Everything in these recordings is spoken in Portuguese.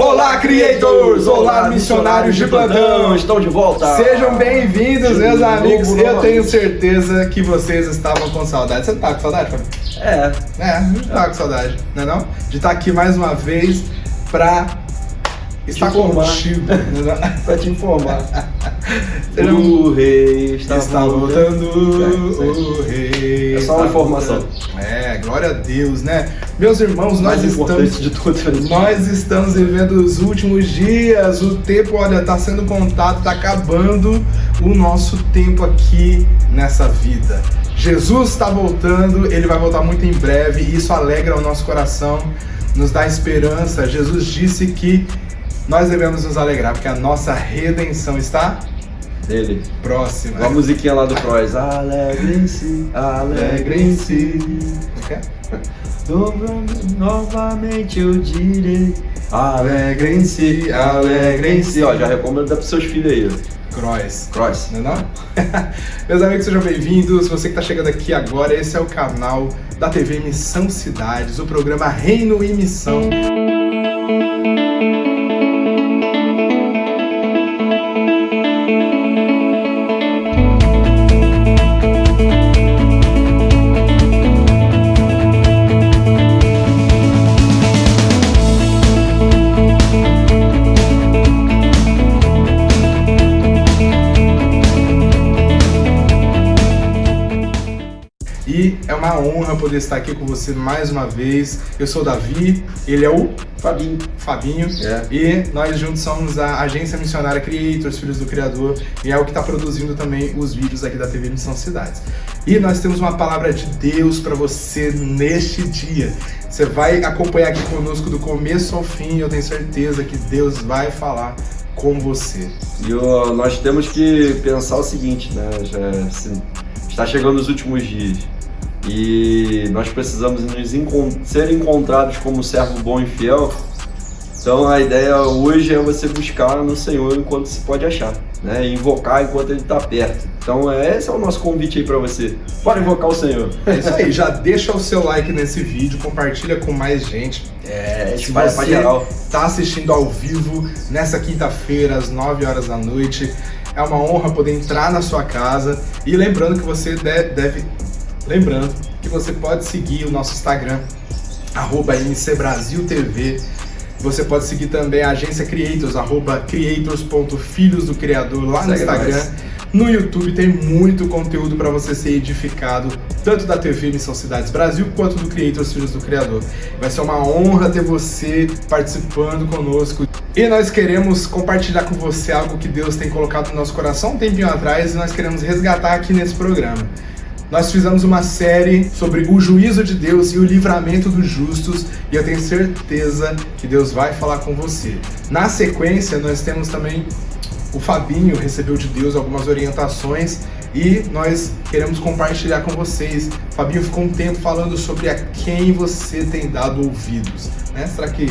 Olá, creators! Olá, missionários de plantão! Estão de volta! Sejam bem-vindos, meus amigos! Eu tenho certeza que vocês estavam com saudade. Você tá com saudade, Fábio? A gente tá com saudade, não é não? De estar aqui mais uma vez pra estar contigo. Pra te informar. O rei está voltando, o rei. É só uma informação. Glória a Deus, né? Meus irmãos, nós estamos vivendo os últimos dias. O tempo, olha, tá sendo contado, tá acabando o nosso tempo aqui nessa vida. Jesus está voltando, ele vai voltar muito em breve, e isso alegra o nosso coração, nos dá esperança. Jesus disse que nós devemos nos alegrar, porque a nossa redenção está nele. Próxima. Uma musiquinha lá do Cross. Alegrem-se, alegrem-se. Novamente eu direi. Alegrem-se, alegrem-se. Ó, já recomendo para seus filhos aí. Cross, não é não? Meus amigos, sejam bem-vindos. Você que está chegando aqui agora, esse é o canal da TV Missão Cidades, o programa Reino e Missão. E é uma honra poder estar aqui com você mais uma vez. Eu sou o Davi, ele é o Fabinho. E nós juntos somos a Agência Missionária Creators, Filhos do Criador, e é o que está produzindo também os vídeos aqui da TV Missão Cidades. E nós temos uma palavra de Deus para você neste dia. Você vai acompanhar aqui conosco do começo ao fim, e eu tenho certeza que Deus vai falar com você. E nós temos que pensar o seguinte, né? Está chegando os últimos dias. E nós precisamos ser encontrados como servo bom e fiel. Então a ideia hoje é você buscar no Senhor enquanto se pode achar, né? Invocar enquanto Ele está perto. Então esse é o nosso convite aí para você. Bora invocar o Senhor. É isso aí, já deixa o seu like nesse vídeo, compartilha com mais gente. Se você está assistindo ao vivo nessa quinta-feira às 9 horas da noite, é uma honra poder entrar na sua casa. E lembrando que você Lembrando que você pode seguir o nosso Instagram, @mcbrasiltv. Você pode seguir também a agência Creators, @creators.filhosdocriador lá no Instagram. No YouTube tem muito conteúdo para você ser edificado, tanto da TV Missão Cidades Brasil, quanto do Creators Filhos do Criador. Vai ser uma honra ter você participando conosco. E nós queremos compartilhar com você algo que Deus tem colocado no nosso coração um tempinho atrás, e nós queremos resgatar aqui nesse programa. Nós fizemos uma série sobre o juízo de Deus e o livramento dos justos, e eu tenho certeza que Deus vai falar com você. Na sequência, nós temos também o Fabinho, recebeu de Deus algumas orientações, e nós queremos compartilhar com vocês. O Fabinho ficou um tempo falando sobre a quem você tem dado ouvidos, né? Será que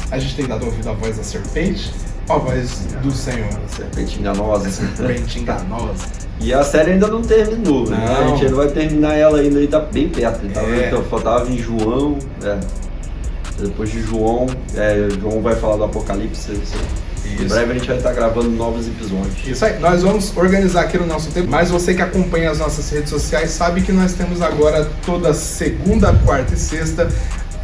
a gente tem dado ouvido à voz da serpente ou à voz do Senhor? Serpente enganosa. Serpente enganosa. E a série ainda não terminou, né? A gente ainda vai terminar ela ainda, e tá bem perto. Então faltava em João, depois de João, João vai falar do Apocalipse. Em breve a gente vai estar gravando novos episódios. Isso aí, nós vamos organizar aqui no nosso tempo, mas você que acompanha as nossas redes sociais sabe que nós temos agora toda segunda, quarta e sexta,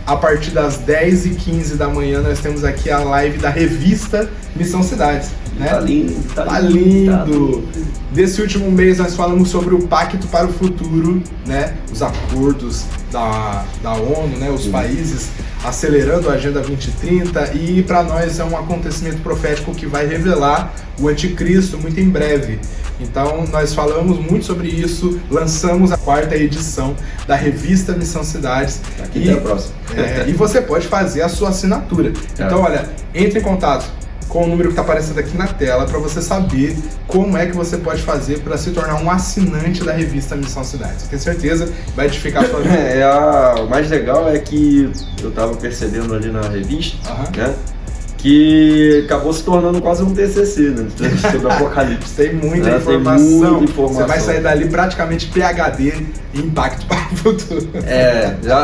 a partir das 10h15 da manhã, nós temos aqui a live da revista Missão Cidades. Né? Tá lindo. Tá lindo. Desse último mês nós falamos sobre o Pacto para o Futuro, né? Os acordos da ONU, né? Os países acelerando a Agenda 2030, e para nós é um acontecimento profético que vai revelar o anticristo muito em breve. Então nós falamos muito sobre isso, lançamos a 4ª edição da revista Missão Cidades. Aqui até a próxima. E você pode fazer a sua assinatura. Então olha, entre em contato com o número que está aparecendo aqui na tela para você saber como é que você pode fazer para se tornar um assinante da revista Missão Cidades. Eu tenho certeza que vai edificar a sua vida. O mais legal é que eu estava percebendo ali na revista, né, que acabou se tornando quase um TCC, né? Sobre Apocalipse. Tem muita informação. Tem muita informação. Você vai sair dali praticamente PhD em impacto para o futuro.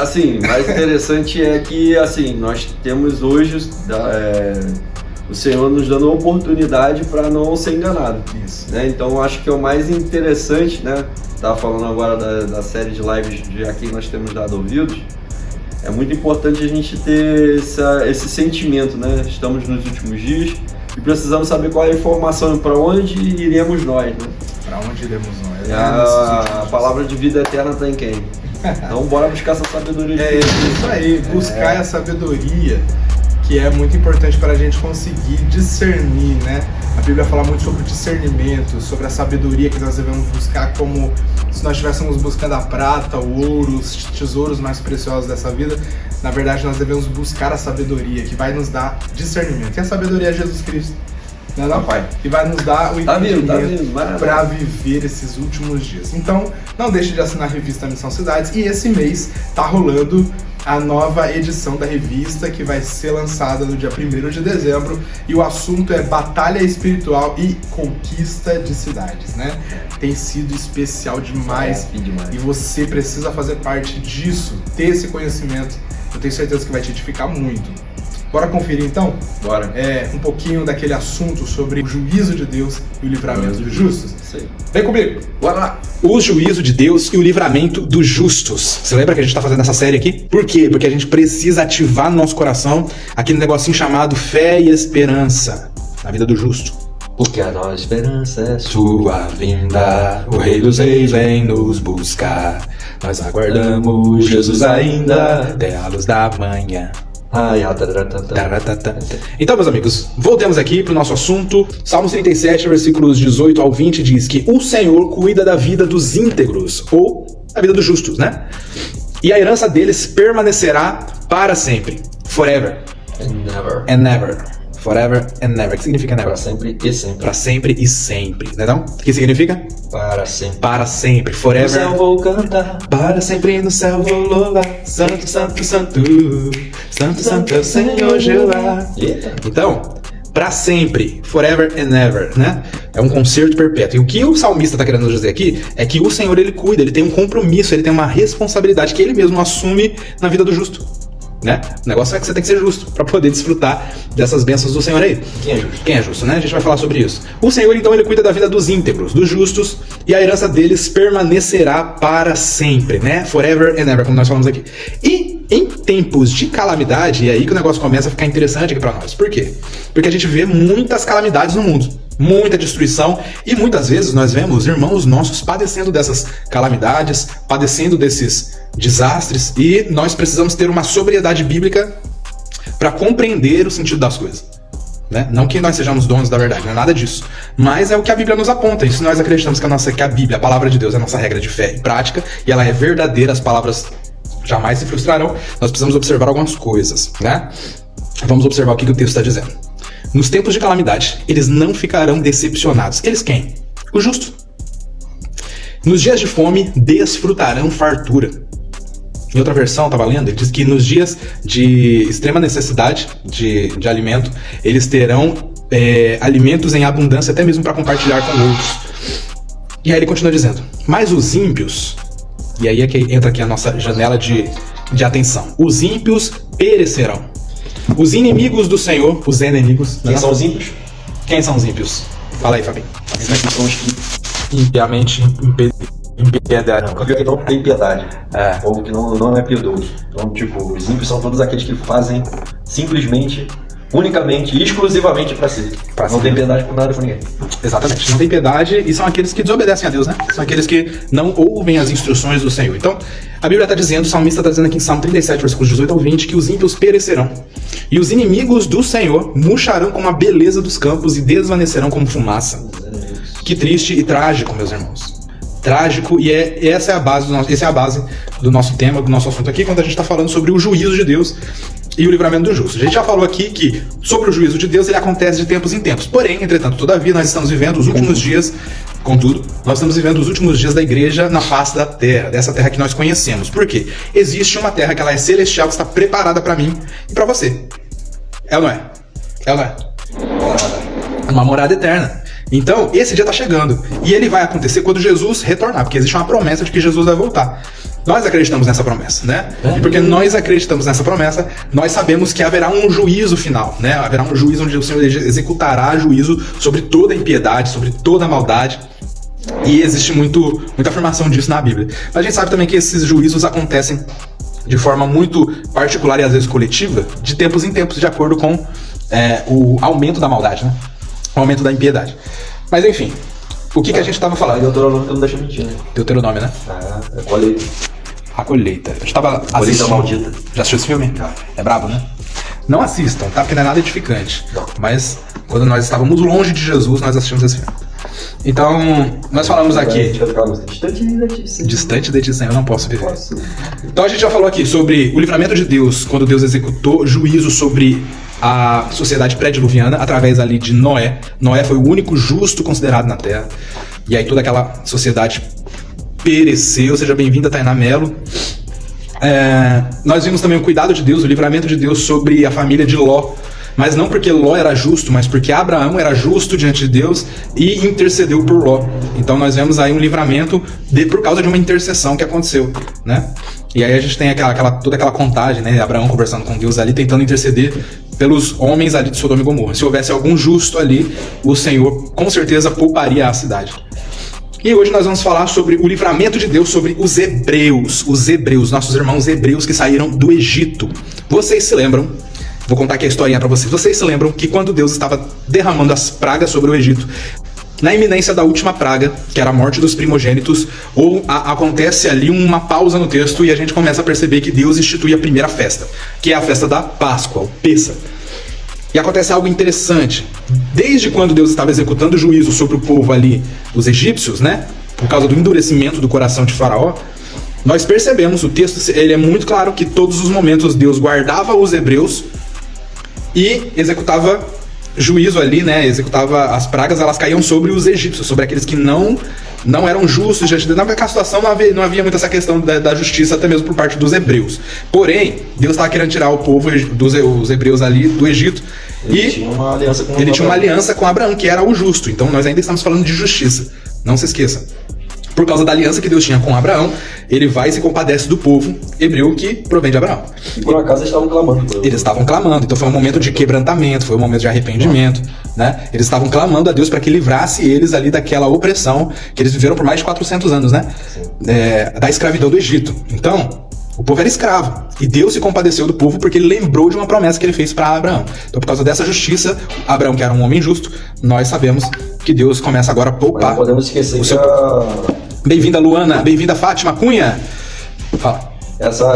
Assim, mais interessante é que, assim, nós temos hoje o Senhor nos dando a oportunidade para não ser enganado. Isso. Né? Então, acho que é o mais interessante, né? Estava falando agora da série de lives a quem nós temos dado ouvidos. É muito importante a gente ter esse sentimento, né? Estamos nos últimos dias e precisamos saber qual é a informação, para onde iremos nós, né? Para onde iremos nós? A palavra de vida eterna está em quem? Então bora buscar essa sabedoria. Isso aí, buscar a sabedoria, que é muito importante para a gente conseguir discernir, né? A Bíblia fala muito sobre o discernimento, sobre a sabedoria que nós devemos buscar, como se nós estivéssemos buscando a prata, o ouro, os tesouros mais preciosos dessa vida. Na verdade, nós devemos buscar a sabedoria, que vai nos dar discernimento. E a sabedoria é Jesus Cristo, não, Pai? Que vai nos dar o entendimento para viver esses últimos dias. Então, não deixe de assinar a revista Missão Cidades. E esse mês tá rolando a nova edição da revista, que vai ser lançada no dia 1º de dezembro, e o assunto é Batalha Espiritual e Conquista de Cidades, né? Tem sido especial demais, e você precisa fazer parte disso, ter esse conhecimento. Eu tenho certeza que vai te edificar muito. Bora conferir então? Bora. Um pouquinho daquele assunto sobre o juízo de Deus e o livramento dos justos. Sim. Vem comigo, bora lá! O juízo de Deus e o livramento dos justos. Você lembra que a gente está fazendo essa série aqui? Por quê? Porque a gente precisa ativar no nosso coração aquele negocinho chamado fé e esperança na vida do justo. Porque a nossa esperança é Sua vinda, o Rei dos Reis vem nos buscar. Nós aguardamos Jesus ainda até a luz da manhã. Então, meus amigos, voltemos aqui para o nosso assunto. Salmos 37, versículos 18 ao 20 diz que o Senhor cuida da vida dos íntegros, ou da vida dos justos, né? E a herança deles permanecerá para sempre. Forever. And never. Forever and never. O que significa never? Para sempre e sempre. Para sempre e sempre. Não é não? O que significa? Para sempre. Para sempre. Forever. No céu vou cantar. Para sempre no céu vou louvar. Santo, santo, santo. Santo, santo é o Senhor Jeová. Então, para sempre. Forever and ever, né? É um concerto perpétuo. E o que o salmista está querendo dizer aqui é que o Senhor, ele cuida, ele tem um compromisso, ele tem uma responsabilidade que ele mesmo assume na vida do justo. Né? O negócio é que você tem que ser justo para poder desfrutar dessas bênçãos do Senhor aí. Quem é justo? Quem é justo, né? A gente vai falar sobre isso. O Senhor, então, ele cuida da vida dos íntegros, dos justos, e a herança deles permanecerá para sempre, né? Forever and ever, como nós falamos aqui. E em tempos de calamidade, e aí que o negócio começa a ficar interessante aqui para nós. Por quê? Porque a gente vê muitas calamidades no mundo. Muita destruição, e muitas vezes nós vemos irmãos nossos padecendo dessas calamidades, padecendo desses desastres, e nós precisamos ter uma sobriedade bíblica para compreender o sentido das coisas. Né? Não que nós sejamos donos da verdade, não é nada disso, mas é o que a Bíblia nos aponta. E se nós acreditamos que a Bíblia, a palavra de Deus, é a nossa regra de fé e prática, e ela é verdadeira, as palavras jamais se frustrarão, nós precisamos observar algumas coisas, né? Vamos observar o que o texto está dizendo. Nos tempos de calamidade, eles não ficarão decepcionados. Eles quem? Os justos. Nos dias de fome, desfrutarão fartura. Em outra versão, estava lendo, ele diz que nos dias de extrema necessidade de alimento, eles terão alimentos em abundância, até mesmo para compartilhar com outros. E aí ele continua dizendo, mas os ímpios, e aí é que entra aqui a nossa janela de atenção, os ímpios perecerão. Os inimigos do Senhor, os inimigos... Quem são os ímpios? Quem são os ímpios? Fala aí, Fabinho. Os são os que impiamente impiedarão. Não, que não tem piedade. O povo que não é piedoso. Então, tipo, os ímpios são todos aqueles que fazem simplesmente, unicamente, exclusivamente para si. Não tem piedade por nada por ninguém. Exatamente. Não tem piedade e são aqueles que desobedecem a Deus, né? São aqueles que não ouvem as instruções do Senhor. Então, a Bíblia está dizendo, o salmista está dizendo aqui em Salmo 37, versículos 18 ao 20, que os ímpios perecerão. E os inimigos do Senhor murcharão como a beleza dos campos e desvanecerão como fumaça. Que triste e trágico, meus irmãos. Trágico, e essa é a base do nosso tema, do nosso assunto aqui, quando a gente está falando sobre o juízo de Deus e o livramento do justo. A gente já falou aqui que sobre o juízo de Deus ele acontece de tempos em tempos. Porém, entretanto, todavia, nós estamos vivendo os últimos dias, contudo, nós estamos vivendo os últimos dias da igreja na face da terra, dessa terra que nós conhecemos. Por quê? Existe uma terra que ela é celestial, que está preparada para mim e para você. É ou não é? É ou não é? Uma morada eterna. Então, esse dia está chegando. E ele vai acontecer quando Jesus retornar, porque existe uma promessa de que Jesus vai voltar. Nós acreditamos nessa promessa, né? E porque nós acreditamos nessa promessa, nós sabemos que haverá um juízo final, né? Haverá um juízo onde o Senhor executará juízo sobre toda a impiedade, sobre toda a maldade. E existe muita afirmação disso na Bíblia. Mas a gente sabe também que esses juízos acontecem de forma muito particular e às vezes coletiva, de tempos em tempos, de acordo com o aumento da maldade, né? O aumento da impiedade. Mas enfim, o que a gente estava falando? Deuteronômio que não deixa mentir, né? Deuteronômio, né? É colheita. A colheita. Eu estava assistindo. Maldita. Já assistiu esse filme? Já. É brabo, né? Não assistam, tá? Porque não é nada edificante. Não. Mas quando nós estávamos longe de Jesus, nós assistimos esse filme. Então, nós falamos aqui. Distante de ti, Senhor, eu não posso viver. Então a gente já falou aqui sobre o livramento de Deus, quando Deus executou juízo sobre a sociedade pré-diluviana, através ali de Noé. Noé foi o único justo considerado na Terra. E aí toda aquela sociedade pereceu. Seja bem-vinda, Tainá Mello. Nós vimos também o cuidado de Deus, o livramento de Deus sobre a família de Ló. Mas não porque Ló era justo, mas porque Abraão era justo diante de Deus e intercedeu por Ló. Então nós vemos aí um livramento por causa de uma intercessão que aconteceu, né? E aí a gente tem toda aquela contagem, né? Abraão conversando com Deus ali, tentando interceder pelos homens ali de Sodoma e Gomorra. Se houvesse algum justo ali, o Senhor com certeza pouparia a cidade. E hoje nós vamos falar sobre o livramento de Deus sobre os hebreus, nossos irmãos hebreus que saíram do Egito. Vocês se lembram? Vou contar aqui a historinha pra vocês. Vocês se lembram que quando Deus estava derramando as pragas sobre o Egito, na iminência da última praga, que era a morte dos primogênitos, acontece ali uma pausa no texto e a gente começa a perceber que Deus institui a primeira festa, que é a festa da Páscoa, o Pêssar. E acontece algo interessante. Desde quando Deus estava executando juízo sobre o povo ali, os egípcios, né? Por causa do endurecimento do coração de Faraó, nós percebemos, o texto ele é muito claro que todos os momentos Deus guardava os hebreus e executava juízo ali, né? Executava as pragas, elas caíam sobre os egípcios, sobre aqueles que não eram justos diante de Deus. Naquela situação não havia muito essa questão da justiça, até mesmo por parte dos hebreus. Porém, Deus estava querendo tirar o povo, os hebreus ali do Egito. Ele tinha uma aliança com Abraão, que era o justo. Então nós ainda estamos falando de justiça. Não se esqueça. Por causa da aliança que Deus tinha com Abraão, ele vai e se compadece do povo hebreu que provém de Abraão. E por acaso eles estavam clamando. Eles estavam clamando, então foi um momento de quebrantamento, foi um momento de arrependimento, né? Eles estavam clamando a Deus para que livrasse eles ali daquela opressão que eles viveram por mais de 400 anos, né? Da escravidão do Egito. Então, o povo era escravo, e Deus se compadeceu do povo porque ele lembrou de uma promessa que ele fez para Abraão. Então, por causa dessa justiça, Abraão, que era um homem justo, nós sabemos que Deus começa agora a poupar. Não podemos esquecer Bem-vinda, Luana. Bem-vinda, Fátima Cunha. Fala.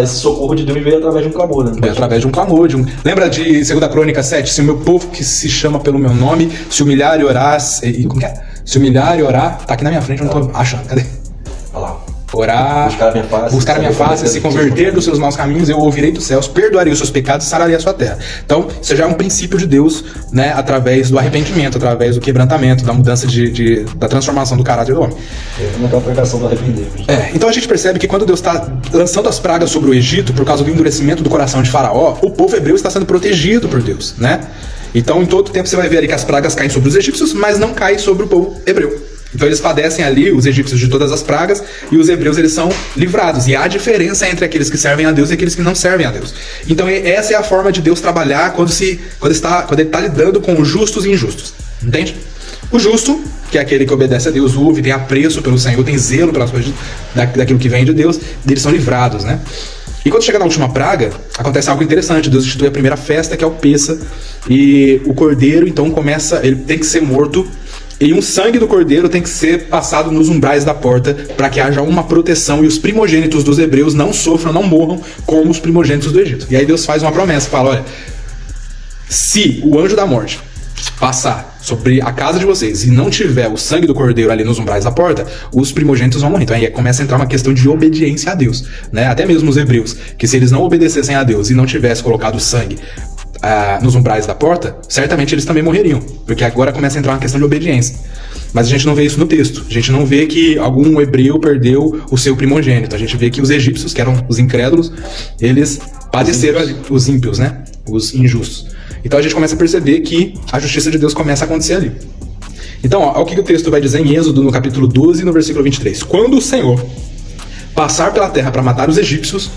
Esse socorro de Deus veio através de um clamor, né? Veio através de um clamor. Lembra de 2 Crônicas 7? Se o meu povo que se chama pelo meu nome se humilhar e orar... Como que é? Se humilhar e orar... Tá aqui na minha frente, eu não tô achando. Cadê? Olha lá. Orar, buscar a minha face, se converter dos seus maus caminhos, eu ouvirei dos céus, perdoarei os seus pecados e sararei a sua terra. Então, isso já é um princípio de Deus, né, através do arrependimento, através do quebrantamento, da mudança da transformação do caráter do homem. Não é a pregação do arrependimento. Então a gente percebe que quando Deus está lançando as pragas sobre o Egito, por causa do endurecimento do coração de Faraó, o povo hebreu está sendo protegido por Deus, né? Então, em todo tempo você vai ver ali que as pragas caem sobre os egípcios, mas não caem sobre o povo hebreu. Então eles padecem ali, os egípcios, de todas as pragas, e os hebreus eles são livrados. E há diferença entre aqueles que servem a Deus e aqueles que não servem a Deus. Então essa é a forma de Deus trabalhar quando ele está lidando com os justos e injustos. Entende? O justo, que é aquele que obedece a Deus, ouve, tem apreço pelo Senhor, tem zelo pelas coisas daquilo que vem de Deus, eles são livrados, né? E quando chega na última praga, acontece algo interessante. Deus institui a primeira festa, que é o Pêssar, e o cordeiro, então, ele tem que ser morto. E um sangue do cordeiro tem que ser passado nos umbrais da porta para que haja uma proteção e os primogênitos dos hebreus não sofram, não morram como os primogênitos do Egito. E aí Deus faz uma promessa, fala, olha, se o anjo da morte passar sobre a casa de vocês e não tiver o sangue do cordeiro ali nos umbrais da porta, os primogênitos vão morrer. Então aí começa a entrar uma questão de obediência a Deus, né? Até mesmo os hebreus, que se eles não obedecessem a Deus e não tivessem colocado sangue nos umbrais da porta, certamente eles também morreriam, porque agora começa a entrar uma questão de obediência. Mas a gente não vê isso no texto. A gente não vê que algum hebreu perdeu o seu primogênito. A gente vê que os egípcios, que eram os incrédulos, eles padeceram ali, os ímpios, né? Os injustos. Então a gente começa a perceber que a justiça de Deus começa a acontecer ali. Então, olha o que o texto vai dizer em Êxodo, no capítulo 12, no versículo 23. Quando o Senhor passar pela terra para matar os egípcios,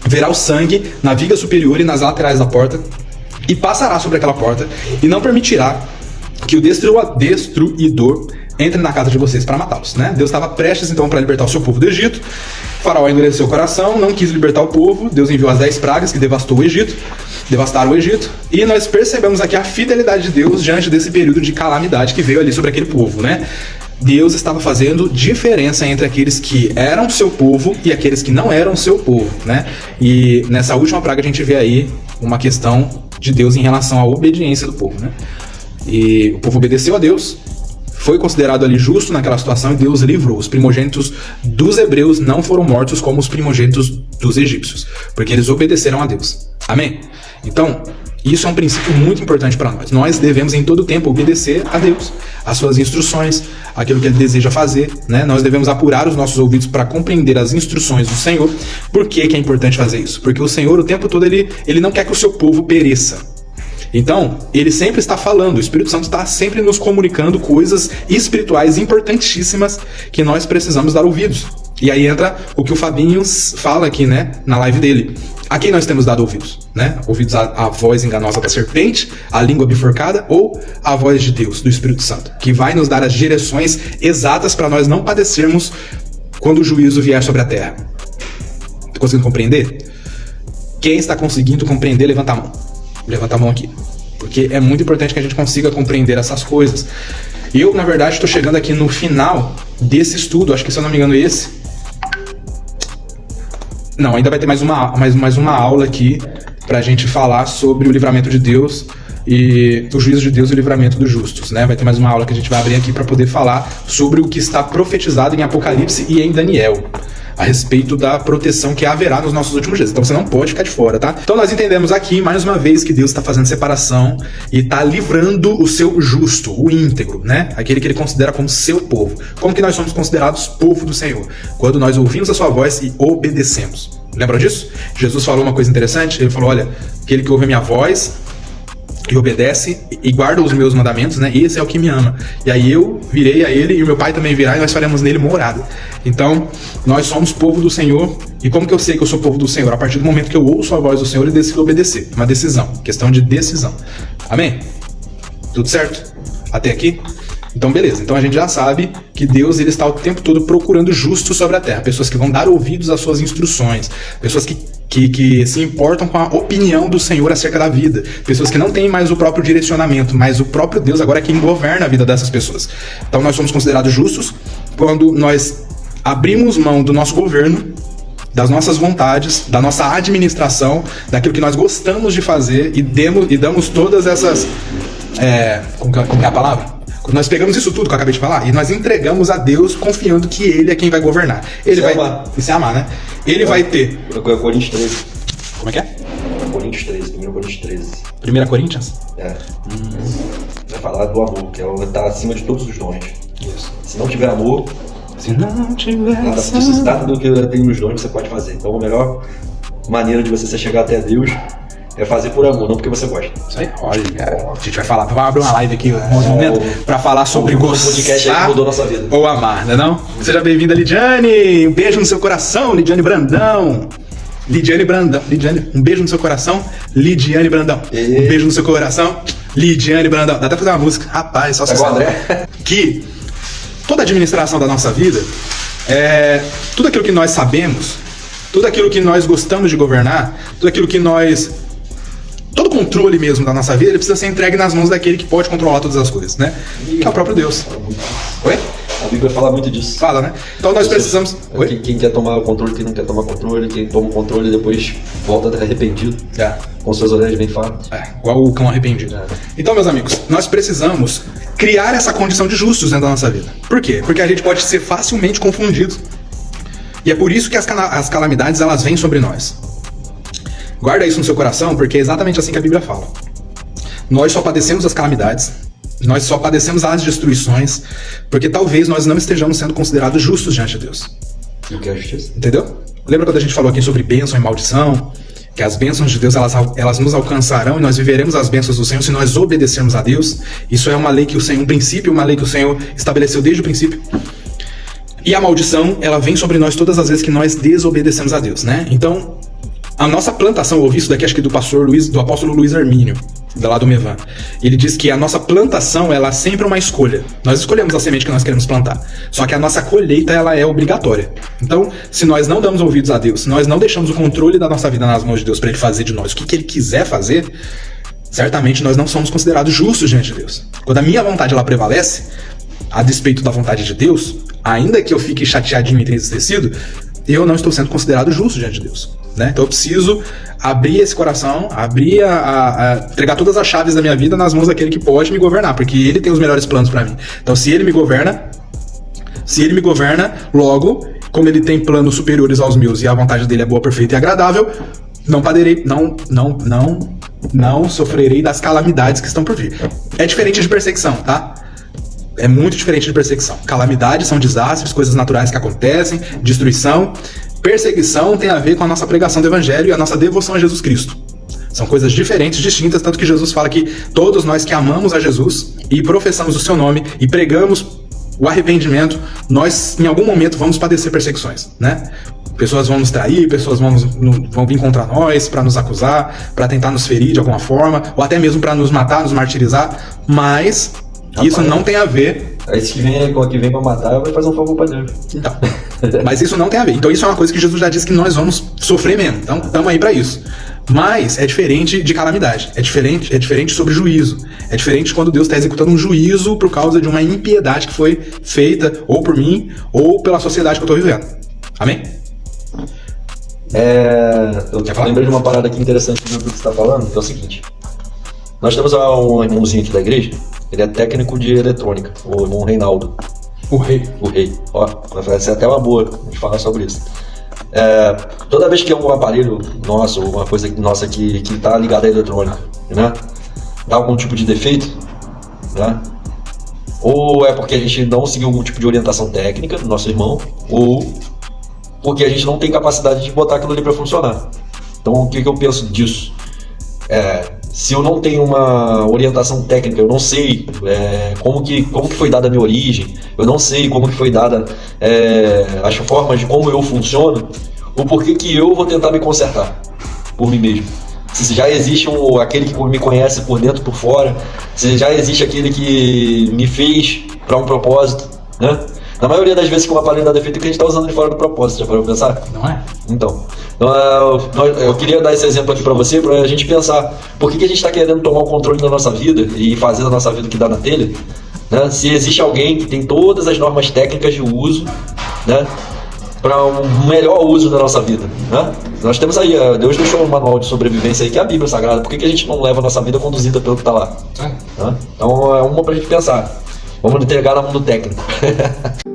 verá o sangue na viga superior e nas laterais da porta, e passará sobre aquela porta, e não permitirá que o destruidor entre na casa de vocês para matá-los, né? Deus estava prestes então para libertar o seu povo do Egito. O faraó endureceu o coração, não quis libertar o povo. Deus enviou as 10 pragas que devastaram o Egito. E nós percebemos aqui a fidelidade de Deus diante desse período de calamidade que veio ali sobre aquele povo, né? Deus estava fazendo diferença entre aqueles que eram seu povo e aqueles que não eram seu povo, né? E nessa última praga a gente vê aí uma questão de Deus em relação à obediência do povo, né? E o povo obedeceu a Deus, foi considerado ali justo naquela situação e Deus livrou. Os primogênitos dos hebreus não foram mortos como os primogênitos dos egípcios, porque eles obedeceram a Deus. Amém? Então, isso é um princípio muito importante para nós. Nós devemos em todo tempo obedecer a Deus, as suas instruções, aquilo que Ele deseja fazer, né? Nós devemos apurar os nossos ouvidos para compreender as instruções do Senhor. Por que é importante fazer isso? Porque o Senhor o tempo todo ele não quer que o seu povo pereça. Então, Ele sempre está falando, o Espírito Santo está sempre nos comunicando coisas espirituais importantíssimas que nós precisamos dar ouvidos. E aí entra o que o Fabinho fala aqui, né, na live dele. A quem nós temos dado ouvidos, né? Ouvidos à voz enganosa da serpente, à língua bifurcada ou à voz de Deus, do Espírito Santo, que vai nos dar as direções exatas para nós não padecermos quando o juízo vier sobre a terra. Está conseguindo compreender? Quem está conseguindo compreender, levanta a mão. Levanta a mão aqui. Porque é muito importante que a gente consiga compreender essas coisas. Eu, na verdade, estou chegando aqui no final desse estudo. Acho que, se eu não me engano, esse... Não, ainda vai ter mais uma aula aqui pra gente falar sobre o livramento de Deus e o juízo de Deus e o livramento dos justos, né? Vai ter mais uma aula que a gente vai abrir aqui para poder falar sobre o que está profetizado em Apocalipse e em Daniel, a respeito da proteção que haverá nos nossos últimos dias. Então você não pode ficar de fora, tá? Então nós entendemos aqui, mais uma vez, que Deus está fazendo separação e está livrando o seu justo, o íntegro, né? Aquele que Ele considera como seu povo. Como que nós somos considerados povo do Senhor? Quando nós ouvimos a sua voz e obedecemos. Lembram disso? Jesus falou uma coisa interessante. Ele falou, olha, aquele que ouve a minha voz e obedece e guarda os meus mandamentos, né? Esse é o que me ama. E aí eu virei a Ele e o meu Pai também virá e nós faremos nele morada. Então, nós somos povo do Senhor. E como que eu sei que eu sou povo do Senhor? A partir do momento que eu ouço a voz do Senhor e decido obedecer. Uma decisão, questão de decisão. Amém? Tudo certo? Até aqui? Então, beleza. Então a gente já sabe que Deus ele está o tempo todo procurando justos sobre a terra. Pessoas que vão dar ouvidos às suas instruções. Pessoas que se importam com a opinião do Senhor acerca da vida. Pessoas que não têm mais o próprio direcionamento, mas o próprio Deus agora é quem governa a vida dessas pessoas. Então nós somos considerados justos quando nós abrimos mão do nosso governo, das nossas vontades, da nossa administração, daquilo que nós gostamos de fazer e damos todas essas... Como é a palavra? Nós pegamos isso tudo que eu acabei de falar e nós entregamos a Deus confiando que Ele é quem vai governar. Ele vai amar. Isso é amar, né? Ele vai ter... Coríntios 13. Como é que é? Coríntios 13, 1 Coríntios 13. 1 Coríntios? Vai falar do amor, que está acima de todos os dons. Isso. Se não tiver amor, se não tiver nada do que tem nos dons você pode fazer. Então a melhor maneira de você chegar até Deus é fazer por amor, não porque você gosta. Isso aí, olha, a gente vai abrir uma live aqui um momento pra falar sobre gostar podcast aí que mudou nossa vida. Ou amar, né não? Seja bem-vinda, Lidiane, um beijo no seu coração, Lidiane Brandão. Lidiane, um beijo no seu coração, Lidiane Brandão. Um beijo no seu coração, Lidiane Brandão. Dá até pra fazer uma música, rapaz, só sucesso. Que toda a administração da nossa vida, tudo aquilo que nós sabemos, tudo aquilo que nós gostamos de governar, tudo aquilo que nós... Todo o controle mesmo da nossa vida, ele precisa ser entregue nas mãos daquele que pode controlar todas as coisas, né? Que é o próprio Deus. Oi? A Bíblia fala muito disso. Fala, né? Então nós precisamos... Quem quer tomar o controle, quem não quer tomar controle, quem toma o controle depois volta arrependido. Com seus olhares bem fartos. Igual o cão arrependido. Então, meus amigos, nós precisamos criar essa condição de justos dentro da nossa vida. Por quê? Porque a gente pode ser facilmente confundido. E é por isso que as calamidades, elas vêm sobre nós. Guarda isso no seu coração, porque é exatamente assim que a Bíblia fala. Nós só padecemos as calamidades, nós só padecemos as destruições, porque talvez nós não estejamos sendo considerados justos diante de Deus. E o que é a justiça? Entendeu? Lembra quando a gente falou aqui sobre bênção e maldição? que as bênçãos de Deus elas nos alcançarão e nós viveremos as bênçãos do Senhor se nós obedecermos a Deus. Isso é uma lei que o Senhor, um princípio, uma lei que o Senhor estabeleceu desde o princípio. E a maldição, ela vem sobre nós todas as vezes que nós desobedecemos a Deus, né? Então, a nossa plantação, eu ouvi isso daqui, acho que do apóstolo Luiz Hermínio, lá do Mevan. Ele diz que a nossa plantação, ela é sempre uma escolha. Nós escolhemos a semente que nós queremos plantar. Só que a nossa colheita, ela é obrigatória. Então, se nós não damos ouvidos a Deus, se nós não deixamos o controle da nossa vida nas mãos de Deus para Ele fazer de nós o que Ele quiser fazer, certamente nós não somos considerados justos diante de Deus. Quando a minha vontade, ela prevalece, a despeito da vontade de Deus, ainda que eu fique chateadinho e entristecido, eu não estou sendo considerado justo diante de Deus, né? Então eu preciso abrir esse coração, entregar todas as chaves da minha vida nas mãos daquele que pode me governar, porque Ele tem os melhores planos para mim. Então se Ele me governa, logo, como Ele tem planos superiores aos meus e a vontade dele é boa, perfeita e agradável, não sofrerei das calamidades que estão por vir. É diferente de perseguição, tá? É muito diferente de perseguição. Calamidades são desastres, coisas naturais que acontecem, destruição. Perseguição tem a ver com a nossa pregação do Evangelho e a nossa devoção a Jesus Cristo. São coisas diferentes, distintas, tanto que Jesus fala que todos nós que amamos a Jesus e professamos o seu nome e pregamos o arrependimento, nós em algum momento vamos padecer perseguições, né? Pessoas vão nos trair, pessoas vão vir contra nós para nos acusar, para tentar nos ferir de alguma forma, ou até mesmo para nos matar, nos martirizar, mas isso não tem a ver. Esse que vem pra matar vai fazer um favor pra Deus. Então, mas isso não tem a ver. Então isso é uma coisa que Jesus já disse que nós vamos sofrer mesmo. Então estamos aí pra isso. Mas é diferente de calamidade. É diferente sobre juízo. É diferente quando Deus está executando um juízo por causa de uma impiedade que foi feita ou por mim ou pela sociedade que eu tô vivendo. Amém? Eu lembrei de uma parada aqui interessante do que você está falando, que é o seguinte. Nós temos um irmãozinho aqui da igreja, ele é técnico de eletrônica, o irmão Reinaldo. O rei. Ó, vai ser até uma boa a gente falar sobre isso. Toda vez que é um aparelho nosso, uma coisa nossa que está ligada à eletrônica, né, dá algum tipo de defeito, né, ou é porque a gente não seguiu algum tipo de orientação técnica do nosso irmão, ou porque a gente não tem capacidade de botar aquilo ali para funcionar. Então o que eu penso disso? Se eu não tenho uma orientação técnica, eu não sei como que foi dada a minha origem, eu não sei como que foi dada as formas de como eu funciono, o porquê que eu vou tentar me consertar por mim mesmo. Se já existe aquele que me conhece por dentro e por fora, se já existe aquele que me fez para um propósito, né? Na maioria das vezes que um aparelho dá defeito, que a gente está usando ele fora do propósito, já parou pra pensar? Não é? Então, eu queria dar esse exemplo aqui para você, para a gente pensar por que a gente está querendo tomar o controle da nossa vida e fazer da nossa vida o que dá na telha, né? Se existe alguém que tem todas as normas técnicas de uso, né, para um melhor uso da nossa vida, né? Nós temos aí, Deus deixou um manual de sobrevivência aí, que é a Bíblia Sagrada. Por que a gente não leva a nossa vida conduzida pelo que está lá? Né? Então é uma para a gente pensar. Vamos entregar na mão do técnico.